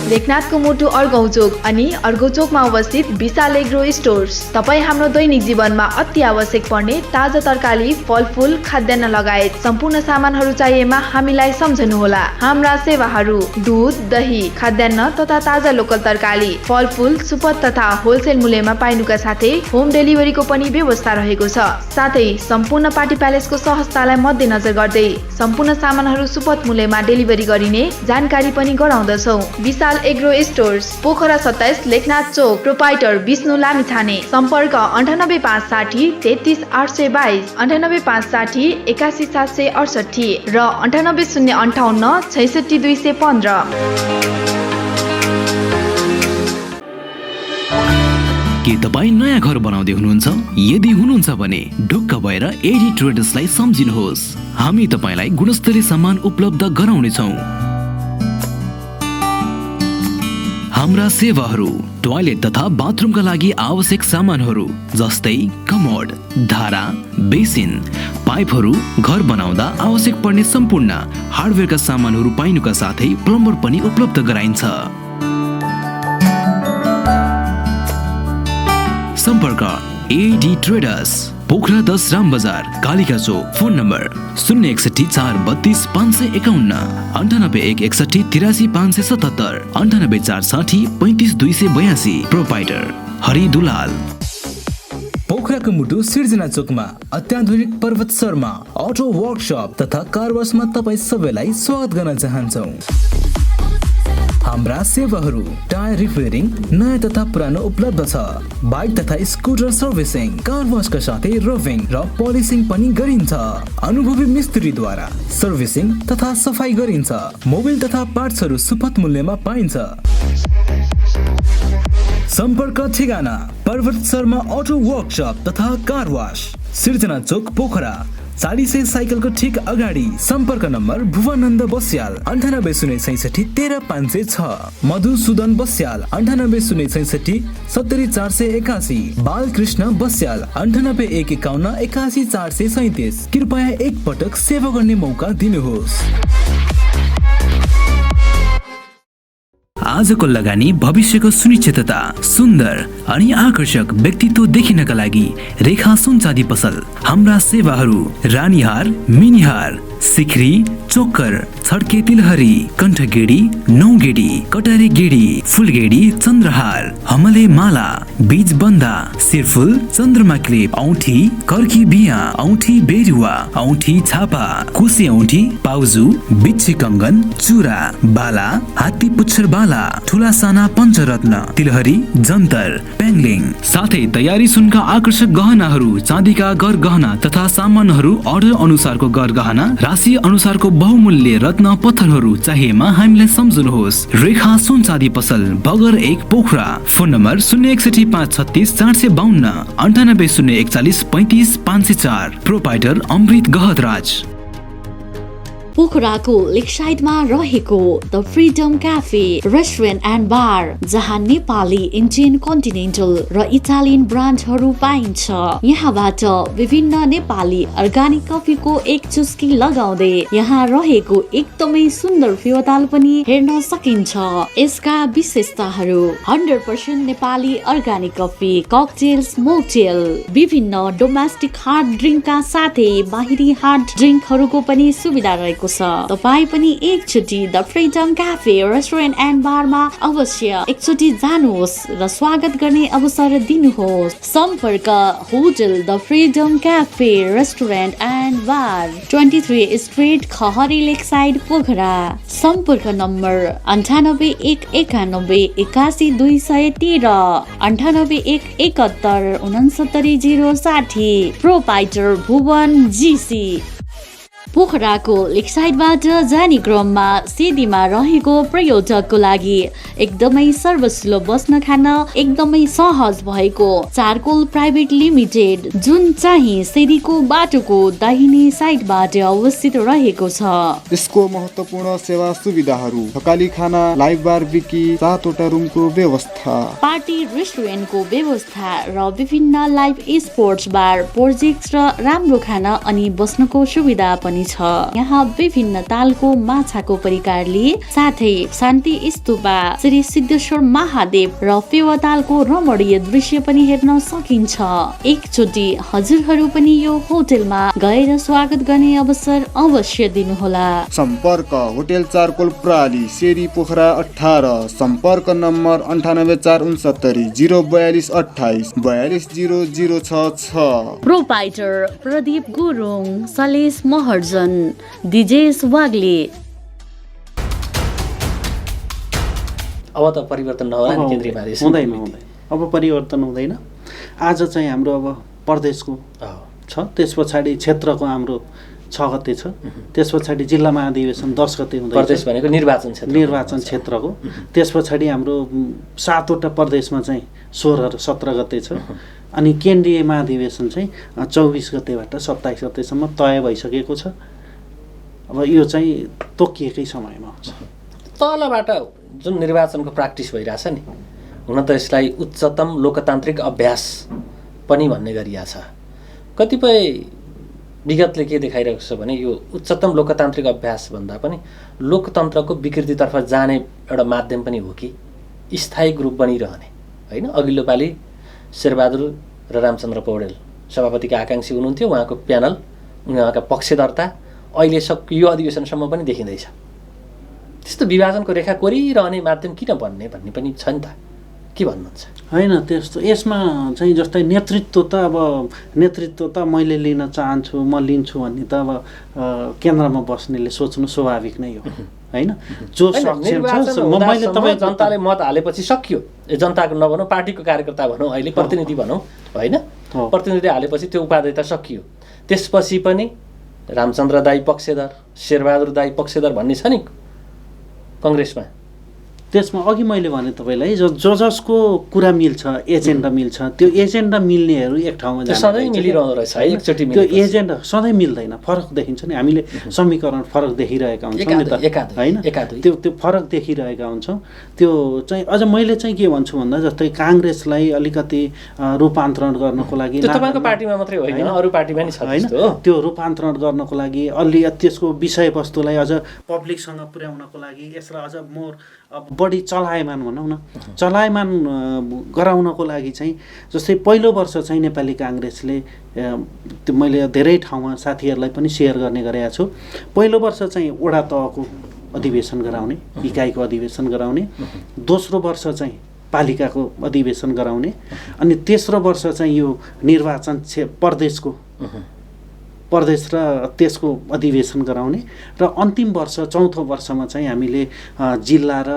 लेखनाथको मुटु अर्गौं चोक अनि अर्गौं चोकमा अवस्थित विशाल एग्रो स्टोर्स। तपाईँ हाम्रो दैनिक जीवनमा अति आवश्यक पर्ने ताजा तरकारी, फलफूल, खाद्यान्न लगायत सम्पूर्ण सामानहरू चाहिएमा हामीलाई सम्झनुहोला। हाम्रा सेवाहरू दूध, दही, खाद्यान्न तथा ताजा लोकल तरकारी, फलफूल, सुपथ तथा होलसेल मूल्यमा पाइनुका साथै होम डेलिभरीको पनि व्यवस्था रहेको छ। साथै सम्पूर्ण पार्टी प्यालेसको सहजतालाई मध्यनजर गर्दै सम्पूर्ण सामानहरू सुपथ मूल्यमा डेलिभरी गरिने जानकारी पनि गराउँदछौँ। विशाल एग्रो स्टोर्स, पोखरा 27, लेखनाथ चोक। प्रोपाइटर विष्णु लामिछाने। सम्पर्क 98560 33822, 98560 81768 र 98058 66215। के तपाईँ नयाँ घर बनाउँदै हुनुहुन्छ? यदि हुनुहुन्छ भने ढुक्क भएर एडी ट्रेडर्सलाई सम्झिनुहोस्। हामी तपाईँलाई गुणस्तरीय सामान उपलब्ध गराउनेछौँ। हाम्रा सेवाहरू टोयलेट तथा बाथरुमका लागि आवश्यक सामानहरू जस्तै कमोड, धारा, बेसिन, पाइपहरू, घर बनाउँदा आवश्यक पर्ने सम्पूर्ण हार्डवेयरका सामानहरू पाइनुका साथै प्लम्बर पनि उपलब्ध गराइन्छ। सम्पर्क AD traders, Pokhara 10 Ram Bazar, Kalika Chowk. Phone number 061 432 551, 98 161 83 577, 98 460 35 282। Proprietor Hari Dulal. पोखराको मुटु सिर्जना चोकमा अत्याधुनिक पर्वत शर्मा अटो वर्कशप तथा कार वाशमा तपाईँ सबैलाई स्वागत गर्न चाहन्छौँ। हाम्रा सेवाहरू टायर रिपेयरिङ नयाँ तथा पुरानो उपलब्ध छ। बाइक तथा स्कुटर सर्भिसिङ, कार वाशका साथै रफिङ र पोलिसिङ पनि गरिन्छ। अनुभवी मिस्त्रीद्वारा सर्भिसिङ तथा सफाई गरिन्छ। मोबिल तथा पार्ट्सहरू सुपथ मूल्यमा पाइन्छ। सम्पर्क ठेगाना पर्वत शर्मा अटो वर्कशप तथा कार वाश, सिर्जना चोक, पोखरा। 40 साइकलको ठिक अगाडि। सम्पर्क नम्बर भुवनन्द बस्याल 9806 13506, मधुसूदन बस्याल 9806 70481, बालकृष्ण बस्याल 9851 81437। कृपया एक पटक सेवा गर्ने मौका दिनुहोस्। आजको लगानी भविष्यको सुनिश्चितता, सुन्दर अनि आकर्षक व्यक्तित्व देखिनका लागि रेखा सुन चाँदी पसल। हाम्रा सेवाहरू रानीहार, मिनिहार, सिक्री, चोकर, छड्के तिलहरी, कण्ठगेडी, नौगेडी, कटारे गेडी, फुलगेडी, चन्द्रहार, हमले माला, बीज बन्दा, शिरफुल, चन्द्रमा क्लिप, औँठी, कर्की बिया, औँठी बेरुवा, औँठी छापा, कुसे औँठी, पाउजु, बिच्छी कङ्गन, चुरा, बाला, हात्ती पुच्छर बाला, ठुला साना पञ्चरत्न, तिलहरी, जन्तर, पेङ्लिङ, साथै तयारी सुनका आकर्षक गहनाहरू, चाँदीका गर गहना तथा सामानहरू अर्डर अनुसारको गर गहना, राशि अनुसारको बहुमूल्य रत्न पत्थरहरू चाहिएमा हामीलाई सम्झनुहोस्। रेखा सुन चाँदी पसल, Bagar 1, Pokhara. Phone number 061 536 452, 98 041 35 504। Proprietor Amrit Gahatraj. पोखराको लेकसाइडमा रहेको the Freedom Cafe Restaurant and Bar, जहाँ नेपाली, इन्डियन, कन्टिनेन्टल र इटालियन ब्रान्डहरू पाइन्छ। यहाँबाट विभिन्न नेपाली अर्गानिक कफीको एक चुस्की लगाउँदै यहाँ रहेको एकदमै सुन्दर फेवाताल पनि हेर्न सकिन्छ। यसका विशेषताहरू 100% नेपाली अर्गानिक कफी, ककटेल्स, मोकटेल, विभिन्न डोमेस्टिक हार्ड ड्रिङ्कका साथै बाहिरी हार्ड ड्रिङ्कहरूको पनि सुविधा रहेको छ। तपाईँ पनि एकचोटि the Freedom Cafe Restaurant and बारमा अवश्य एकचोटि जानुहोस् र स्वागत गर्ने अवसर दिनुहोस्। सम्पर्क hotel the Freedom Cafe Restaurant and Bar, 23 street, Khahari Lakeside, Pokhara. सम्पर्क नम्बर 98 191 81 213, 98 171 69 060। Proprietor Bhuwan GC. पोखराको लेकसाइडबाट जाने क्रममा सिडीमा रहेको पर्यटकको लागि एकदमै सर्वसुलभ बस्न खान एकदमै सहज भएको चारकोल प्राइभेट लिमिटेड, जुन चाहिँ सिडीको बाटोको दाहिने साइडबाट अवस्थित रहेको छ। यसको महत्त्वपूर्ण सेवा सुविधाहरू: थकाली खाना, लाइभ बारबिक्यू, 7वटा रुमको व्यवस्था, पार्टी रेस्टुरेन्टको व्यवस्था र विभिन्न लाइभ स्पोर्ट्स बार, प्रोजेक्ट र राम्रो खाना अनि बस्नको सुविधा पनि छ। यहाँ विभिन्न तालको माछाको परिकारले साथै शान्ति स्तूपा, श्री सिद्धेश्वर महादेव र फेवातालको रमणीय दृश्य पनि हेर्न सकिन्छ। एकचोटि हजुरहरू पनि यो होटलमा गएर स्वागत गर्ने अवसर अवश्य दिनुहोला। सम्पर्क होटल चारकोल प्राली, शेरी पोखरा 18, सम्पर्क नम्बर 98469 042 28 42066। प्रोपाइटर प्रदीप गुरुङ, सलेश महर्जन, दिजेश वाग्ले। अब त परिवर्तन नहोला नि केन्द्रीय महाधिवेशन? हुँदैन। अब परिवर्तन हुँदैन। आज चाहिँ हाम्रो अब प्रदेशको छ, त्यस पछाडि क्षेत्रको हाम्रो 6 गते छ, त्यस पछाडि जिल्ला महाधिवेशन 10 गते हुँदैछ। प्रदेश भनेको निर्वाचन क्षेत्रको। त्यस पछाडि हाम्रो 7वटा प्रदेशमा चाहिँ 16 र 17 गते छ। अनि केन्द्रीय महाधिवेशन चाहिँ 24 गतेबाट 27 गतेसम्म तय भइसकेको छ। अब यो चाहिँ तोकिएकै समयमा हुन्छ। तलबाट जुन निर्वाचनको प्र्याक्टिस भइरहेछ नि, हुन त यसलाई उच्चतम लोकतान्त्रिक अभ्यास पनि भन्ने गरिएको छ। कतिपय विगतले के देखाइरहेको छ भने यो उच्चतम लोकतान्त्रिक अभ्यास भन्दा पनि लोकतन्त्रको विकृतितर्फ जाने एउटा माध्यम पनि हो कि स्थायी ग्रुप बनिरहने, होइन? अघिल्लो पालि शेरबहादुर र रामचन्द्र पौडेल सभापतिका आकाङ्क्षी हुनुहुन्थ्यो, उहाँको प्यानल, उहाँका पक्षधर्ता अहिले यो अधिवेशनसम्म पनि देखिँदैछ। त्यस्तो विभाजनको रेखा कोरिरहने माध्यम किन बन्ने भन्ने पनि छ नि त, के भन्नुहुन्छ? होइन, त्यस्तो यसमा चाहिँ जस्तै नेतृत्व त मैले लिन चाहन्छु, म लिन्छु भन्ने त अब केन्द्रमा बस्नेले सोच्नु स्वाभाविक नै हो, होइन? जो मैले तपाईँ जनताले मत हालेपछि सकियो, जनताको नभनौँ, पार्टीको कार्यकर्ता भनौँ, अहिले प्रतिनिधि भनौँ, होइन? प्रतिनिधि हालेपछि त्यो उपाध्यक्ष सकियो। त्यसपछि पनि रामचन्द्र दाई पक्षधर, शेरबहादुर दाई पक्षधर भन्ने छ नि कङ्ग्रेसमा। त्यसमा अघि मैले भने तपाईँलाई जसको कुरा मिल्छ, एजेन्डा मिल्छ, त्यो एजेन्डा मिल्नेहरू एक ठाउँमा सधैँ मिलिरहँदो रहेछ है। एकचोटि त्यो एजेन्डा सधैँ मिल्दैन, फरक देखिन्छ नि। हामीले समीकरण फरक देखिरहेका हुन्छौँ नि त, होइन? त्यो फरक देखिरहेका हुन्छौँ। त्यो चाहिँ अझ मैले चाहिँ के भन्छु भन्दा, जस्तै काङ्ग्रेसलाई अलिकति रूपान्तरण गर्नको लागि, तपाईँको पार्टीमा मात्रै होइन, अरू पार्टीमा नि छ, होइन? त्यो रूपान्तरण गर्नको लागि अलि त्यसको विषयवस्तुलाई अझ पब्लिकसँग पुर्याउनको लागि, यसलाई अझ मोर बढी चलायमान भनौँ न, चलायमान गराउनको लागि चाहिँ जस्तै पहिलो वर्ष चाहिँ नेपाली काङ्ग्रेसले, त्यो मैले धेरै ठाउँमा साथीहरूलाई पनि सेयर गर्ने गरेका छु, पहिलो वर्ष चाहिँ वडा तहको अधिवेशन गराउने, इकाइको अधिवेशन गराउने, दोस्रो वर्ष चाहिँ पालिकाको अधिवेशन गराउने, अनि तेस्रो वर्ष चाहिँ यो निर्वाचन प्रदेश र त्यसको अधिवेशन गराउने, र अन्तिम वर्ष चौथो वर्षमा चाहिँ हामीले जिल्ला र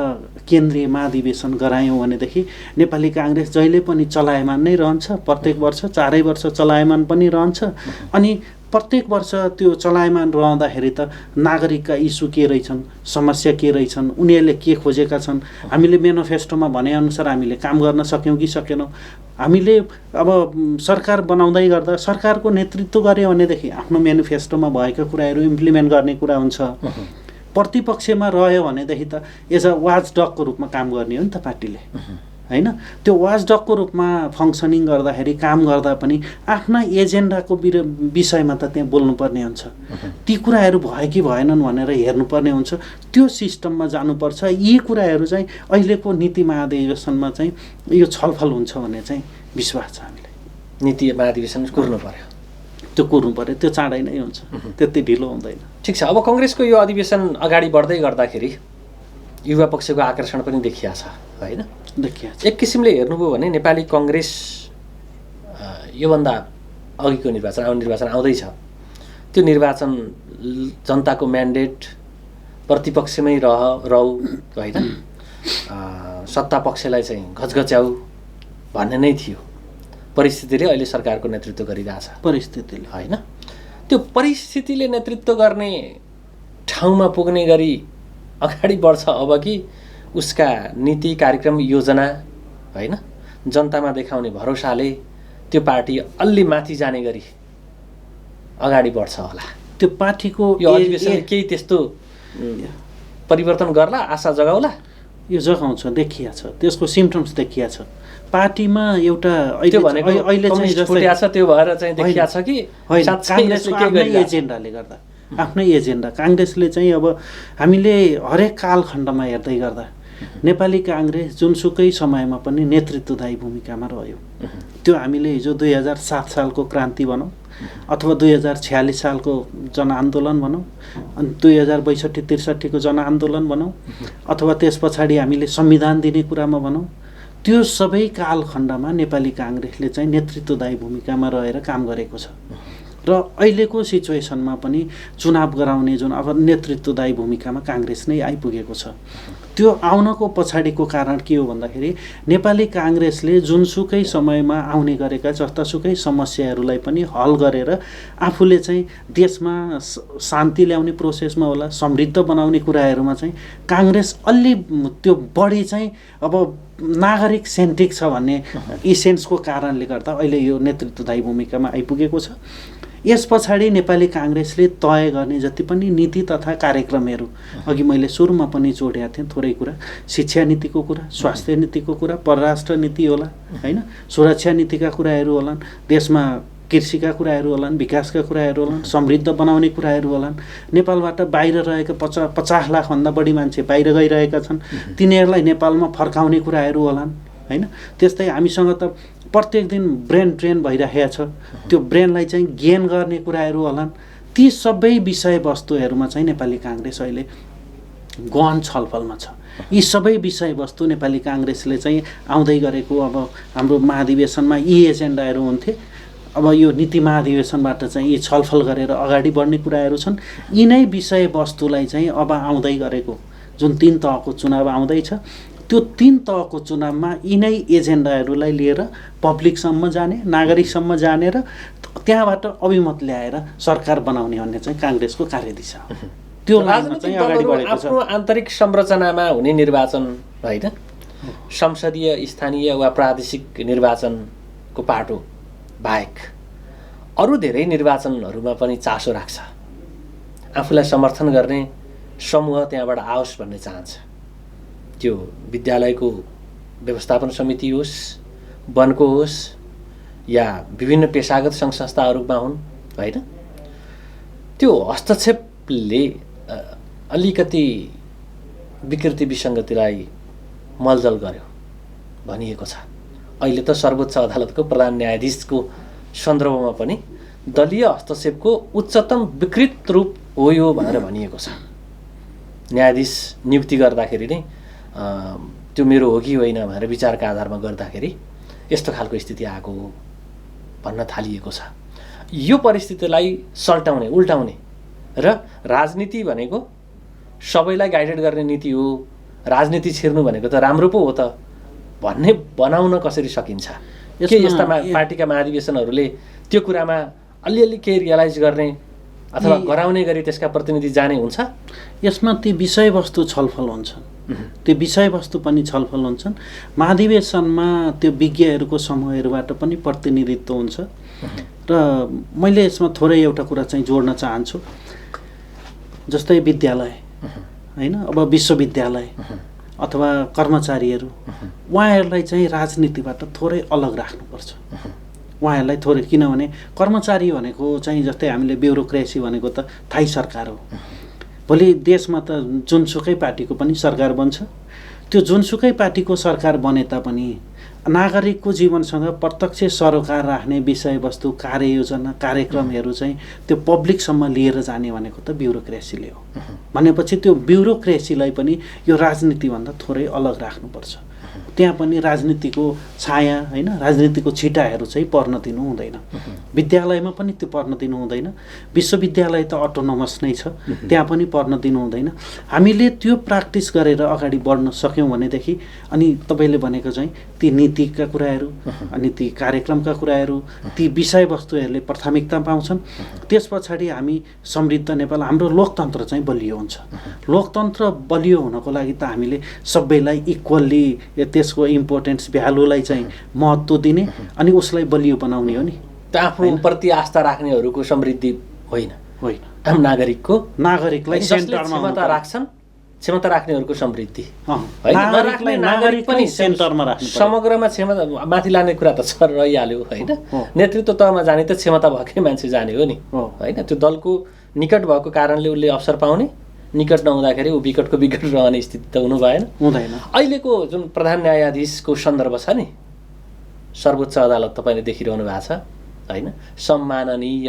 केन्द्रीय महाधिवेशन गरायौँ भनेदेखि नेपाली काङ्ग्रेस जहिले पनि चलायमान नै रहन्छ। प्रत्येक वर्ष 4 वर्ष चलायमान पनि रहन्छ। अनि प्रत्येक वर्ष त्यो चलायमान रहँदाखेरि त नागरिकका इस्यु के रहेछन्, समस्या के रहेछन्, उनीहरूले के खोजेका छन्, हामीले मेनिफेस्टोमा भनेअनुसार हामीले काम गर्न सक्यौँ कि सकेनौँ, हामीले अब सरकार बनाउँदै गर्दा सरकारको नेतृत्व गऱ्यो भनेदेखि आफ्नो मेनिफेस्टोमा भएका कुराहरू इम्प्लिमेन्ट गर्ने कुरा हुन्छ। प्रतिपक्षमा रह्यो भनेदेखि त एज अ वाच डगको रूपमा काम गर्ने हो नि त पार्टीले, होइन? त्यो वाचडगको रूपमा फङ्सनिङ गर्दाखेरि, काम गर्दा पनि आफ्ना एजेन्डाको विषयमा त त्यहाँ बोल्नुपर्ने हुन्छ। ती कुराहरू भयो कि भएनन् भनेर हेर्नुपर्ने हुन्छ। त्यो सिस्टममा जानुपर्छ। यी कुराहरू चाहिँ अहिलेको नीति महाधिवेशनमा चाहिँ यो छलफल हुन्छ भन्ने चाहिँ विश्वास छ हामीलाई। नीति महाधिवेशन कुर्नु पर्यो, त्यो कुर्नु पर्यो, त्यो चाँडै नै हुन्छ, त्यति ढिलो हुँदैन। ठिक छ। अब कङ्ग्रेसको यो अधिवेशन अगाडि बढ्दै गर्दाखेरि युवा पक्षको आकर्षण पनि देखिया छ, होइन? एक किसिमले हेर्नुभयो भने नेपाली कङ्ग्रेस योभन्दा अघिको निर्वाचन आउँदैछ, त्यो निर्वाचन जनताको म्यान्डेट प्रतिपक्षमै रहौ, होइन? सत्ता पक्षलाई चाहिँ घचघच्याउ भन्ने नै थियो। परिस्थितिले अहिले सरकारको नेतृत्व गरिरहेछ, परिस्थितिले, होइन? त्यो परिस्थितिले नेतृत्व गर्ने ठाउँमा पुग्ने गरी अगाडि बढ्छ अब कि उसका नीति कार्यक्रम योजना होइन जनतामा देखाउने भरोसाले त्यो पार्टी अलि माथि जाने गरी अगाडि बढ्छ होला? त्यो पार्टीको यो अधिवेशनले केही त्यस्तो परिवर्तन गर्ला, आशा जगाउला? यो जगाउँछ, देखिया छ, त्यसको सिम्पटम्स देखिया छ। पार्टीमा एउटा त्यो भनेको अहिले चाहिँ फुटिया छ, त्यो भएर चाहिँ देखिया छ कि काङ्ग्रेसको आफ्नै एजेन्डाले गर्दा, आफ्नै एजेन्डा काङ्ग्रेसले चाहिँ अब हामीले हरेक कालखण्डमा हेर्दै गर्दा नेपाली काङ्ग्रेस जुनसुकै समयमा पनि नेतृत्वदायी भूमिकामा रह्यो। त्यो हामीले हिजो 2007 सालको क्रान्ति भनौँ अथवा 2046 सालको जनआन्दोलन भनौँ, अनि 2062-63 को जनआन्दोलन भनौँ, अथवा त्यस पछाडि हामीले संविधान दिने कुरामा भनौँ, त्यो सबै कालखण्डमा नेपाली काङ्ग्रेसले चाहिँ नेतृत्वदायी भूमिकामा रहेर काम गरेको छ। र अहिलेको सिचुएसनमा पनि चुनाव गराउने जुन अब नेतृत्वदायी भूमिकामा काङ्ग्रेस नै आइपुगेको छ। त्यो आउनको पछाडिको कारण के हो भन्दाखेरि नेपाली काङ्ग्रेसले जुनसुकै समयमा आउने गरेका जस्तासुकै समस्याहरूलाई पनि हल गरेर आफूले चाहिँ देशमा शान्ति ल्याउने प्रोसेसमा होला, समृद्ध बनाउने कुराहरूमा चाहिँ काङ्ग्रेस अलि त्यो बढी चाहिँ अब नागरिक सेन्ट्रिक छ भन्ने इसेन्सको कारणले गर्दा अहिले यो नेतृत्वदायी भूमिकामा आइपुगेको छ। यस पछाडि नेपाली काङ्ग्रेसले तय गर्ने जति पनि नीति तथा कार्यक्रमहरू, अघि मैले सुरुमा पनि जोडेका थिएँ थोरै कुरा, शिक्षा नीतिको कुरा, स्वास्थ्य नीतिको कुरा, परराष्ट्र नीति होला होइन, सुरक्षा नीतिका कुराहरू होलान्, देशमा कृषिका कुराहरू होलान्, विकासका कुराहरू होलान्, समृद्ध बनाउने कुराहरू होलान्, नेपालबाट बाहिर रहेका 50 लाखभन्दा बढी मान्छे बाहिर गइरहेका छन्, तिनीहरूलाई नेपालमा फर्काउने कुराहरू होलान् होइन। त्यस्तै हामीसँग त प्रत्येक दिन ब्रेन ट्रेन भइरहेको छ, त्यो ब्रेनलाई चाहिँ गेन गर्ने कुराहरू होलान्। ती सबै विषयवस्तुहरूमा चाहिँ नेपाली काङ्ग्रेस अहिले गहन छलफलमा छ। यी सबै विषयवस्तु नेपाली काङ्ग्रेसले चाहिँ आउँदै गरेको अब हाम्रो महाधिवेशनमा यी एजेन्डाहरू हुन्थे। अब यो नीति महाधिवेशनबाट चाहिँ यी छलफल गरेर अगाडि बढ्ने कुराहरू छन्। यिनै विषयवस्तुलाई चाहिँ अब आउँदै गरेको जुन 3 तहको चुनाव आउँदैछ, त्यो 3 तहको चुनावमा यिनै एजेन्डाहरूलाई लिएर पब्लिकसम्म जाने, नागरिकसम्म जाने र त्यहाँबाट अभिमत ल्याएर सरकार बनाउने भन्ने चाहिँ काङ्ग्रेसको कार्यदिशा हो। त्यो लाइनमा चाहिँ अगाडि बढेको छ। आफ्नो आन्तरिक संरचनामा हुने निर्वाचन होइन, संसदीय, स्थानीय वा प्रादेशिक निर्वाचनको पाटो बाहेक अरू धेरै निर्वाचनहरूमा पनि चासो राख्छ। आफूलाई समर्थन गर्ने समूह त्यहाँबाट आओस् भन्ने चाहन्छ। त्यो विद्यालयको व्यवस्थापन समिति होस्, वनको होस्, या विभिन्न पेशागत सङ्घ संस्थाहरूमा हुन् होइन, त्यो हस्तक्षेपले अलिकति विकृति विसङ्गतिलाई मलजल गर्यो भनिएको छ। अहिले त सर्वोच्च अदालतको प्रधान न्यायाधीशको सन्दर्भमा पनि दलीय हस्तक्षेपको उच्चतम विकृत रूप हो यो भनेर भनिएको छ। न्यायाधीश नियुक्ति गर्दाखेरि नै त्यो मेरो हो कि होइन भनेर विचारका आधारमा गर्दाखेरि यस्तो खालको स्थिति आएको हो भन्न थालिएको छ। यो परिस्थितिलाई सल्टाउने, उल्टाउने र राजनीति भनेको सबैलाई गाइडेड गर्ने नीति हो, राजनीति छिर्नु भनेको त राम्रो पो हो त भन्ने बनाउन कसरी सकिन्छ? के यस्ता पार्टीका महाधिवेशनहरूले त्यो कुरामा अलिअलि केही रियलाइज गर्ने अथवा गराउने गरी त्यसका प्रतिनिधि जाने हुन्छ? यसमा ती विषयवस्तु छलफल हुन्छन्, त्यो विषयवस्तु पनि छलफल हुन्छन्। महाधिवेशनमा त्यो विज्ञहरूको समूहहरूबाट पनि प्रतिनिधित्व हुन्छ। र मैले यसमा थोरै एउटा कुरा चाहिँ जोड्न चाहन्छु। जस्तै विद्यालय होइन, अब विश्वविद्यालय अथवा कर्मचारीहरू, उहाँहरूलाई चाहिँ राजनीतिबाट थोरै अलग राख्नुपर्छ। उहाँहरूलाई थोरै, किनभने कर्मचारी भनेको चाहिँ जस्तै हामीले ब्युरोक्रेसी भनेको त थाई सरकार हो। भोलि देशमा त जुनसुकै पार्टीको पनि सरकार बन्छ, त्यो जुनसुकै पार्टीको सरकार बने तापनि नागरिकको जीवनसँग प्रत्यक्ष सरोकार राख्ने विषयवस्तु, कार्ययोजना, कार्यक्रमहरू चाहिँ त्यो पब्लिकसम्म लिएर जाने भनेको त ब्युरोक्रेसीले हो। भनेपछि त्यो ब्युरोक्रेसीलाई पनि यो राजनीतिभन्दा थोरै अलग राख्नुपर्छ। त्यहाँ पनि राजनीतिको छाया होइन राजनीतिको छिटाहरू चाहिँ पर्न दिनु हुँदैन। विद्यालयमा पनि त्यो पर्न दिनु हुँदैन। विश्वविद्यालय त अटोनोमस नै छ, त्यहाँ पनि पर्न दिनु हुँदैन। हामीले त्यो प्र्याक्टिस गरेर अगाडि बढ्न सक्यौँ भनेदेखि अनि तपाईँले भनेको चाहिँ ती नीतिका कुराहरू अनि ती कार्यक्रमका कुराहरू ती विषयवस्तुहरूले प्राथमिकता पाउँछन्। त्यस पछाडि हामी समृद्ध नेपाल हाम्रो लोकतन्त्र चाहिँ बलियो हुन्छ। लोकतन्त्र बलियो हुनको लागि त हामीले सबैलाई इक्वल्ली त्यसको इम्पोर्टेन्स भ्यालुलाई चाहिँ महत्त्व दिने अनि उसलाई बलियो बनाउने हो नि। त आफूप्रति आस्था राख्नेहरूको समृद्धि होइन होइन आम नागरिकलाई सेन्टरमा राख्छन्, क्षमता राख्नेहरूको समृद्धि नागरिकलाई नागरिक पनि सेन्टरमा राख्नु समग्रमा क्षमता माथि लाने कुरा त छ रहिहाल्यो होइन। नेतृत्व तहमा जाने त क्षमता भएकै मान्छे जाने हो नि होइन। त्यो दलको निकट भएको कारणले उसले अवसर पाउने, निकट नहुँदाखेरि ऊ विकटको विकट रहने स्थिति त हुनु हुँदैन। अहिलेको जुन प्रधान न्यायाधीशको सन्दर्भ छ नि, सर्वोच्च अदालत तपाईँले देखिरहनु भएको छ होइन, सम्माननीय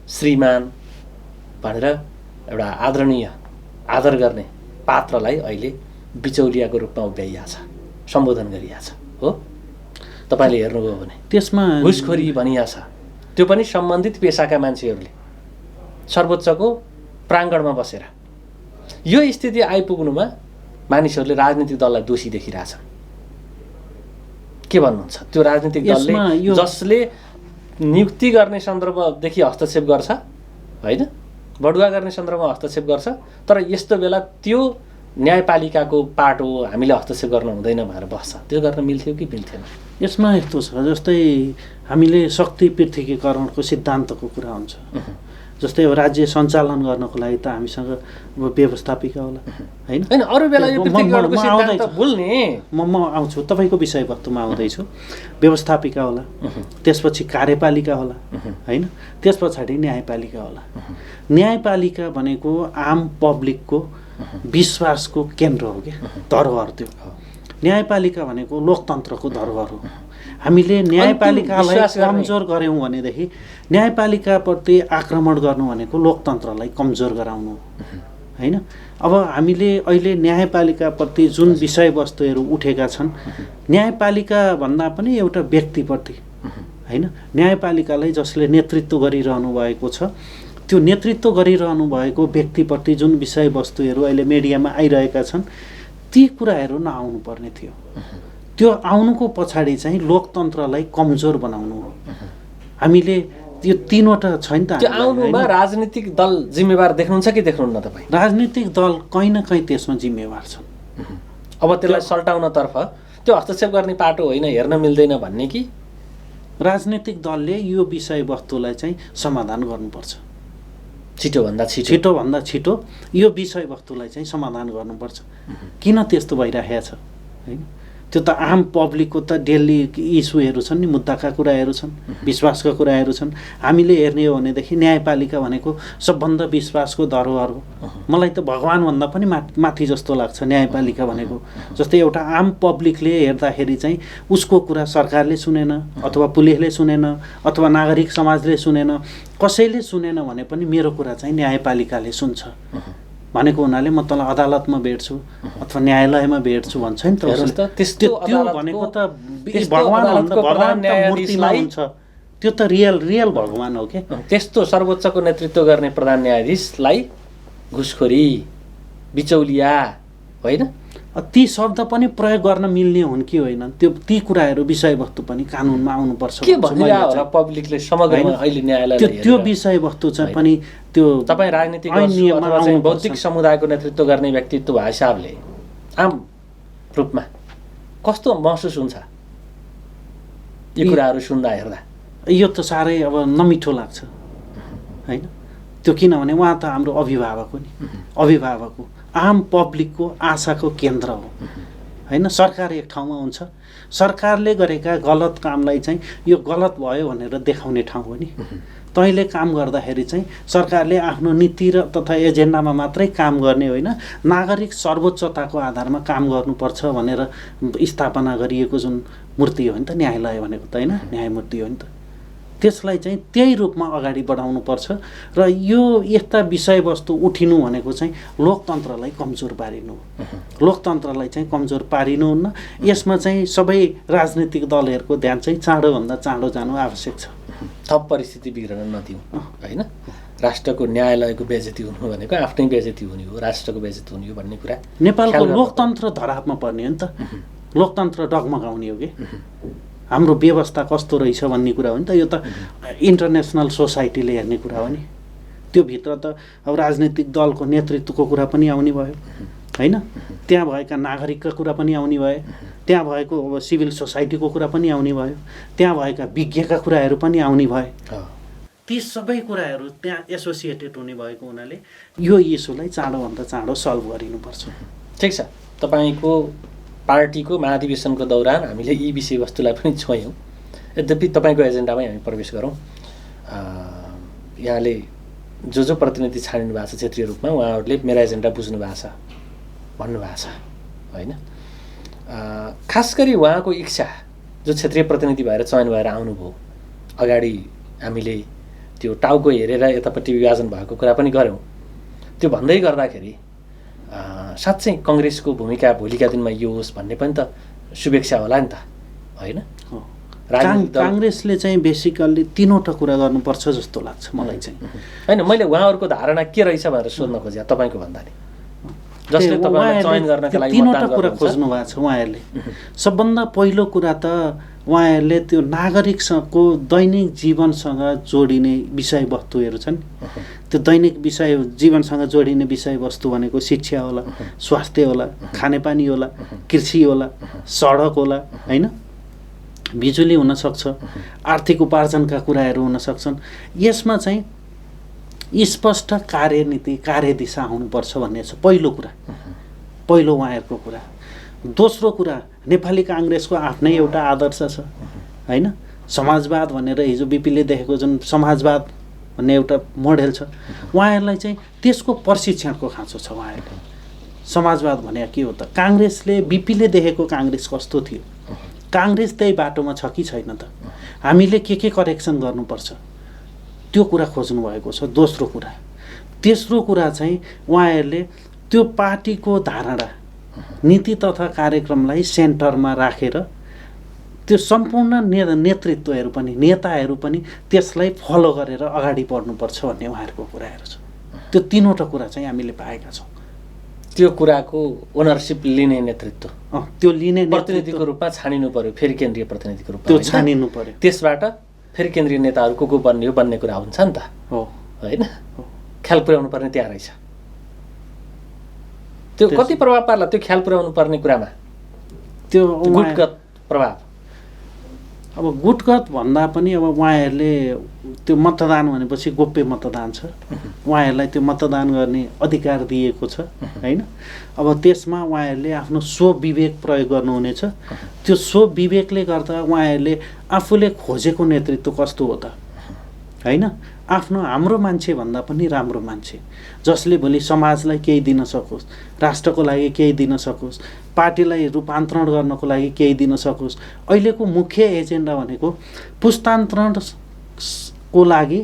श्रीमान भनेर एउटा आदरणीय आदर गर्ने पात्रलाई अहिले बिचौलियाको रूपमा उभ्याइएको छ, सम्बोधन गरिएको छ हो। तपाईँले हेर्नुभयो भने त्यसमा घुसखोरी भनिएको छ। त्यो पनि सम्बन्धित पेसाका मान्छेहरूले सर्वोच्चको प्राङ्गणमा बसेर। यो स्थिति आइपुग्नुमा मानिसहरूले राजनीतिक दललाई दोषी देखिरहेछन्। के भन्नुहुन्छ? त्यो राजनीतिक दलले जसले नियुक्ति गर्ने सन्दर्भदेखि हस्तक्षेप गर्छ होइन, बढुवा गर्ने सन्दर्भमा हस्तक्षेप गर्छ, तर यस्तो बेला त्यो न्यायपालिकाको पाटो हामीले हस्तक्षेप गर्न हुँदैन भनेर बस्छ। त्यो गर्न मिल्थ्यो कि मिल्थेन? यसमा यस्तो छ जस्तै हामीले शक्ति पृथकीकरणको सिद्धान्तको कुरा हुन्छ। जस्तै अब राज्य सञ्चालन गर्नको लागि त हामीसँग व्यवस्थापिका होला होइन। अरू बेला यो पृथकीकरणको सिद्धान्त भुल्ने म आउँछु तपाईँको विषयवस्तुमा आउँदैछु। व्यवस्थापिका होला, त्यसपछि कार्यपालिका होला होइन, त्यस पछाडि न्यायपालिका होला। न्यायपालिका भनेको आम पब्लिकको विश्वासको केन्द्र हो क्या, धरोहर। त्यो न्यायपालिका भनेको लोकतन्त्रको धरोहर हो। हामीले न्यायपालिकालाई कमजोर गऱ्यौँ भनेदेखि न्यायपालिकाप्रति आक्रमण गर्नु भनेको लोकतन्त्रलाई कमजोर गराउनु होइन। अब हामीले अहिले न्यायपालिकाप्रति जुन विषयवस्तुहरू उठेका छन्, न्यायपालिका भन्दा पनि एउटा व्यक्तिप्रति होइन, न्यायपालिकालाई जसले नेतृत्व गरिरहनु भएको छ, त्यो नेतृत्व गरिरहनु भएको व्यक्तिप्रति जुन विषयवस्तुहरू अहिले मिडियामा आइरहेका छन्, ती कुराहरू नआउनु पर्ने थियो। त्यो आउनुको पछाडि चाहिँ लोकतन्त्रलाई कमजोर बनाउनु हो। हामीले त्यो तीनवटा छ नि त। त्यो आउनुमा राजनीतिक दल जिम्मेवार देख्नुहुन्छ कि देख्नुहुन्न तपाईँ? राजनीतिक दल कहीँ न कहीँ त्यसमा जिम्मेवार छन्। अब त्यसलाई सल्टाउनतर्फ त्यो हस्तक्षेप गर्ने पाटो होइन, हेर्न मिल्दैन भन्ने कि राजनीतिक दलले यो विषयवस्तुलाई चाहिँ समाधान गर्नुपर्छ। छिटोभन्दा छिटो यो विषयवस्तुलाई चाहिँ समाधान गर्नुपर्छ। किन त्यस्तो भइरहेको छ होइन? त्यो त आम पब्लिकको त डेली इस्युहरू छन् नि, मुद्दाका कुराहरू छन्, विश्वासका कुराहरू छन्। हामीले हेर्ने हो भनेदेखि न्यायपालिका भनेको सबभन्दा विश्वासको धरोहर हो। मलाई त भगवान्भन्दा पनि माथि जस्तो लाग्छ न्यायपालिका भनेको। जस्तै एउटा आम पब्लिकले हेर्दाखेरि चाहिँ उसको कुरा सरकारले सुनेन अथवा पुलिसले सुनेन अथवा नागरिक समाजले सुनेन, कसैले सुनेन भने पनि मेरो कुरा चाहिँ न्यायपालिकाले सुन्छ भनेको हुनाले म तँलाई अदालतमा भेट्छु अथवा न्यायालयमा भेट्छु भन्छ नि त। त्यो भनेको त भगवान मूर्तिमा हुन्छ, त्यो त रियल भगवान हो के। त्यस्तो सर्वोच्चको नेतृत्व गर्ने प्रधान न्यायाधीशलाई घुसखोरी, बिचौलिया होइन, ती शब्द पनि प्रयोग गर्न मिल्ने हुन् कि होइन, त्यो ती कुराहरू विषयवस्तु पनि कानुनमा आउनुपर्छ। के भनिरहेको पब्लिकले समग्रमा अहिले न्यायालय त्यो विषयवस्तु चाहिँ पनि त्यो तपाईँ राजनीतिक बौद्धिक समुदायको नेतृत्व गर्ने व्यक्तित्व भए हिसाबले आम रूपमा कस्तो महसुस हुन्छ यी कुराहरू सुन्दा हेर्दा? यो त साह्रै अब नमिठो लाग्छ होइन। त्यो किनभने उहाँ त हाम्रो अभिभावक हो नि, अभिभावक हो, आम पब्लिकको आशाको केन्द्र हो होइन। सरकार एक ठाउँमा हुन्छ, सरकारले गरेका गलत कामलाई चाहिँ यो गलत भयो भनेर देखाउने ठाउँ हो नि। तैँले काम गर्दाखेरि चाहिँ सरकारले आफ्नो नीति र तथा एजेन्डामा मात्रै काम गर्ने होइन, नागरिक सर्वोच्चताको आधारमा काम गर्नुपर्छ भनेर स्थापना गरिएको जुन मूर्ति हो नि त न्यायालय भनेको त होइन, न्यायमूर्ति हो नि त। त्यसलाई चाहिँ त्यही रूपमा अगाडि बढाउनुपर्छ र यो यस्ता विषयवस्तु उठिनु भनेको चाहिँ लोकतन्त्रलाई कमजोर पारिनु हो। लोकतन्त्रलाई चाहिँ कमजोर पारिनुहुन्न। यसमा चाहिँ सबै राजनीतिक दलहरूको ध्यान चाहिँ चाँडोभन्दा चाँडो जानु आवश्यक छ। थप परिस्थिति बिग्रन नदिउँ होइन। राष्ट्रको न्यायालयको बेइज्जती हुनु भनेको आफ्नै बेइज्जती हुने हो, राष्ट्रको बेइज्जती हुने हो भन्ने कुरा नेपालको लोकतन्त्र धरापमा पर्ने हो नि त। लोकतन्त्र डगमगाउने हो कि हाम्रो व्यवस्था कस्तो रहेछ भन्ने कुरा हो नि त। यो त इन्टरनेसनल सोसाइटीले हेर्ने कुरा हो नि। त्यो भित्र त अब राजनीतिक दलको नेतृत्वको कुरा पनि आउने भयो होइन, त्यहाँ भएका नागरिकका कुरा पनि आउने भयो, त्यहाँ भएको अब सिभिल सोसाइटीको कुरा पनि आउने भयो, त्यहाँ भएका विज्ञका कुराहरू पनि आउने भयो। ती सबै कुराहरू त्यहाँ एसोसिएटेड हुने भएको हुनाले यो इस्युलाई चाँडोभन्दा चाँडो सल्भ गरिनुपर्छ। ठिक छ, तपाईँको पार्टीको महाधिवेशनको दौरान हामीले यी विषयवस्तुलाई पनि छोयौँ। यद्यपि तपाईँको एजेन्डामै हामी प्रवेश गरौँ। यहाँले जो प्रतिनिधि छानिनु भएको छ क्षेत्रीय रूपमा, उहाँहरूले मेरा एजेन्डा बुझ्नु भएको छ भन्नुभएको छ होइन। खास गरी उहाँको इच्छा जो क्षेत्रीय प्रतिनिधि भएर चयन भएर आउनुभयो, अगाडि हामीले त्यो टाउको हेरेर यतापट्टि विभाजन भएको कुरा पनि गऱ्यौँ। त्यो भन्दै गर्दाखेरि साँच्चै कङ्ग्रेसको भूमिका भोलिका दिनमा यो होस् भन्ने पनि त शुभेच्छा होला नि त होइन। काङ्ग्रेसले चाहिँ बेसिकल्ली तीनवटा कुरा गर्नुपर्छ जस्तो लाग्छ मलाई चाहिँ होइन। मैले उहाँहरूको धारणा के रहेछ भनेर सोध्न खोजेँ तपाईँको भन्दा नि, जसले तपाईँलाई चयन गर्नका लागि तीनवटा कुरा खोज्नु भएको छ उहाँहरूले। सबभन्दा पहिलो कुरा त उहाँहरूले त्यो नागरिकसँगको दैनिक जीवनसँग जोडिने विषयवस्तुहरू छन्। त्यो दैनिक जीवनसँग जोडिने विषयवस्तु भनेको शिक्षा होला, स्वास्थ्य होला, खानेपानी होला, कृषि होला, सडक होला होइन, बिजुली हुनसक्छ, आर्थिक उपार्जनका कुराहरू हुन सक्छन्। यसमा चाहिँ स्पष्ट कार्यनीति कार्यदिशा आउनुपर्छ भन्ने छ पहिलो कुरा, पहिलो उहाँहरूको कुरा। दोस्रो कुरा, नेपाली काङ्ग्रेसको आफ्नै एउटा आदर्श छ होइन। समाजवाद भनेर हिजो बिपीले देखेको जुन समाजवाद भन्ने एउटा मोडेल छ, उहाँहरूलाई चाहिँ त्यसको प्रशिक्षणको खाँचो छ उहाँहरूलाई। समाजवाद भने के हो त? काङ्ग्रेसले बिपीले देखेको काङ्ग्रेस कस्तो थियो, काङ्ग्रेस त्यही बाटोमा छ कि छैन त, हामीले के करेक्सन गर्नुपर्छ, त्यो कुरा खोज्नु भएको छ दोस्रो कुरा। तेस्रो कुरा चाहिँ उहाँहरूले त्यो पार्टीको धारणा नीति तथा कार्यक्रमलाई सेन्टरमा राखेर त्यो सम्पूर्ण नेतृत्वहरू पनि नेताहरू पनि त्यसलाई फलो गरेर अगाडि बढ्नुपर्छ भन्ने उहाँहरूको कुराहरू छ। त्यो तीनवटा कुरा चाहिँ हामीले पाएका छौँ। त्यो कुराको ओनरसिप लिने नेतृत्व, त्यो लिने प्रतिनिधिको रूपमा छानिनु पर्यो, फेरि केन्द्रीय प्रतिनिधिको रूपमा त्यो छानिनु पर्यो। त्यसबाट फेरि केन्द्रीय नेताहरू को बन्ने हो भन्ने कुरा हुन्छ नि त हो होइन। ख्याल पुर्याउनु पर्ने त्यहाँ रहेछ। त्यो कति प्रभाव पार्ला त्यो ख्याल पुर्याउनु पर्ने कुरामा? त्यो गुटगत प्रभाव। अब गुटगत भन्दा पनि अब उहाँहरूले त्यो मतदान भनेपछि गोप्य मतदान छ, उहाँहरूलाई त्यो मतदान गर्ने अधिकार दिएको छ होइन। अब त्यसमा उहाँहरूले आफ्नो स्वविवेक प्रयोग गर्नुहुनेछ। त्यो स्वविवेकले गर्दा उहाँहरूले आफूले खोजेको नेतृत्व कस्तो हो त होइन, आफ्नो हाम्रो मान्छे भन्दा पनि राम्रो मान्छे, जसले भोलि समाजलाई केही दिन सकोस्, राष्ट्रको लागि केही दिन सकोस्, पार्टीलाई रूपान्तरण गर्नको लागि केही दिन सकोस्। अहिलेको मुख्य एजेन्डा भनेको पुस्तान्तरणको लागि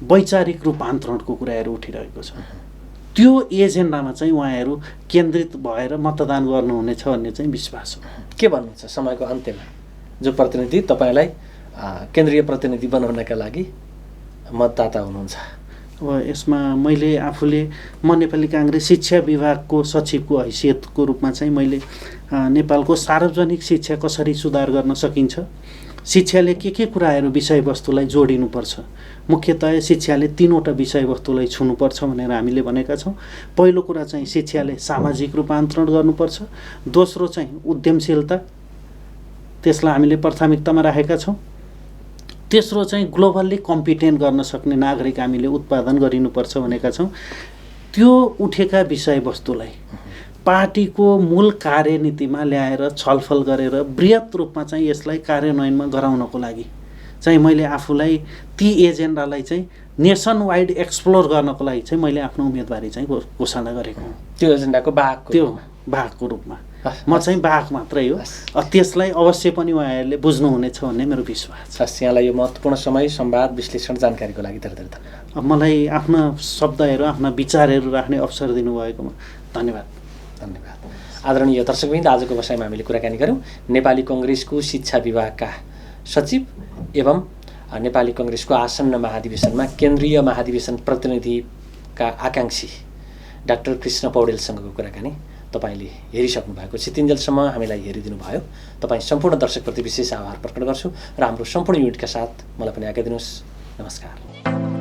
वैचारिक रूपान्तरणको कुराहरू उठिरहेको छ। त्यो एजेन्डामा चाहिँ उहाँहरू केन्द्रित भएर मतदान गर्नुहुनेछ भन्ने चाहिँ विश्वास हो। के भन्नुहुन्छ समयको अन्त्यमा जो प्रतिनिधि तपाईँलाई केन्द्रीय प्रतिनिधि बनाउनका लागि मतदाता हुनुहुन्छ? अब यसमा मैले आफूले म नेपाली काङ्ग्रेस शिक्षा विभागको सचिवको हैसियतको रूपमा चाहिँ मैले नेपालको सार्वजनिक शिक्षा कसरी सुधार गर्न सकिन्छ, शिक्षाले के कुराहरू विषयवस्तुलाई जोडिनुपर्छ, मुख्यतया शिक्षाले तीनवटा विषयवस्तुलाई छुनुपर्छ भनेर हामीले भनेका छौँ। पहिलो कुरा चाहिँ शिक्षाले सामाजिक रूपान्तरण गर्नुपर्छ, दोस्रो चाहिँ उद्यमशीलता, त्यसलाई हामीले प्राथमिकतामा राखेका छौँ, तेस्रो चाहिँ ग्लोबल्ली कम्पिटेन्ट गर्न सक्ने नागरिक हामीले उत्पादन गरिनुपर्छ भनेका छौँ। त्यो उठेका विषयवस्तुलाई पार्टीको मूल कार्यनीतिमा ल्याएर छलफल गरेर बृहत रूपमा चाहिँ यसलाई कार्यान्वयनमा गराउनको लागि चाहिँ मैले आफूलाई ती एजेन्डालाई चाहिँ नेसन वाइड एक्सप्लोर गर्नको लागि चाहिँ मैले आफ्नो उम्मेदवारी चाहिँ घोषणा गरेको हुँ। त्यो एजेन्डाको भागको त्यो भागको रूपमा म चाहिँ वाहक मात्रै हो। त्यसलाई अवश्य पनि उहाँहरूले बुझ्नुहुनेछ भन्ने मेरो विश्वास छ। हस्, यहाँलाई यो महत्त्वपूर्ण समय, संवाद, विश्लेषण, जानकारीको लागि धेरै धेरै धन्यवाद। मलाई आफ्ना शब्दहरू, आफ्ना विचारहरू राख्ने अवसर दिनुभएकोमा धन्यवाद। धन्यवाद। आदरणीय दर्शकवृन्द, आजको बसाइमा हामीले कुराकानी गऱ्यौँ नेपाली कङ्ग्रेसको शिक्षा विभागका सचिव एवं नेपाली कङ्ग्रेसको आसन्न महाधिवेशनमा केन्द्रीय महाधिवेशन प्रतिनिधिका आकाङ्क्षी डाक्टर कृष्ण पौडेलसँगको कुराकानी तपाईँले हेरिसक्नु भएको छ। तिनजेलसम्म हामीलाई हेरिदिनु भयो, तपाईँ सम्पूर्ण दर्शकप्रति विशेष आभार प्रकट गर्छु र हाम्रो सम्पूर्ण युनिटका साथ मलाई पनि आज्ञा दिनुहोस्। नमस्कार।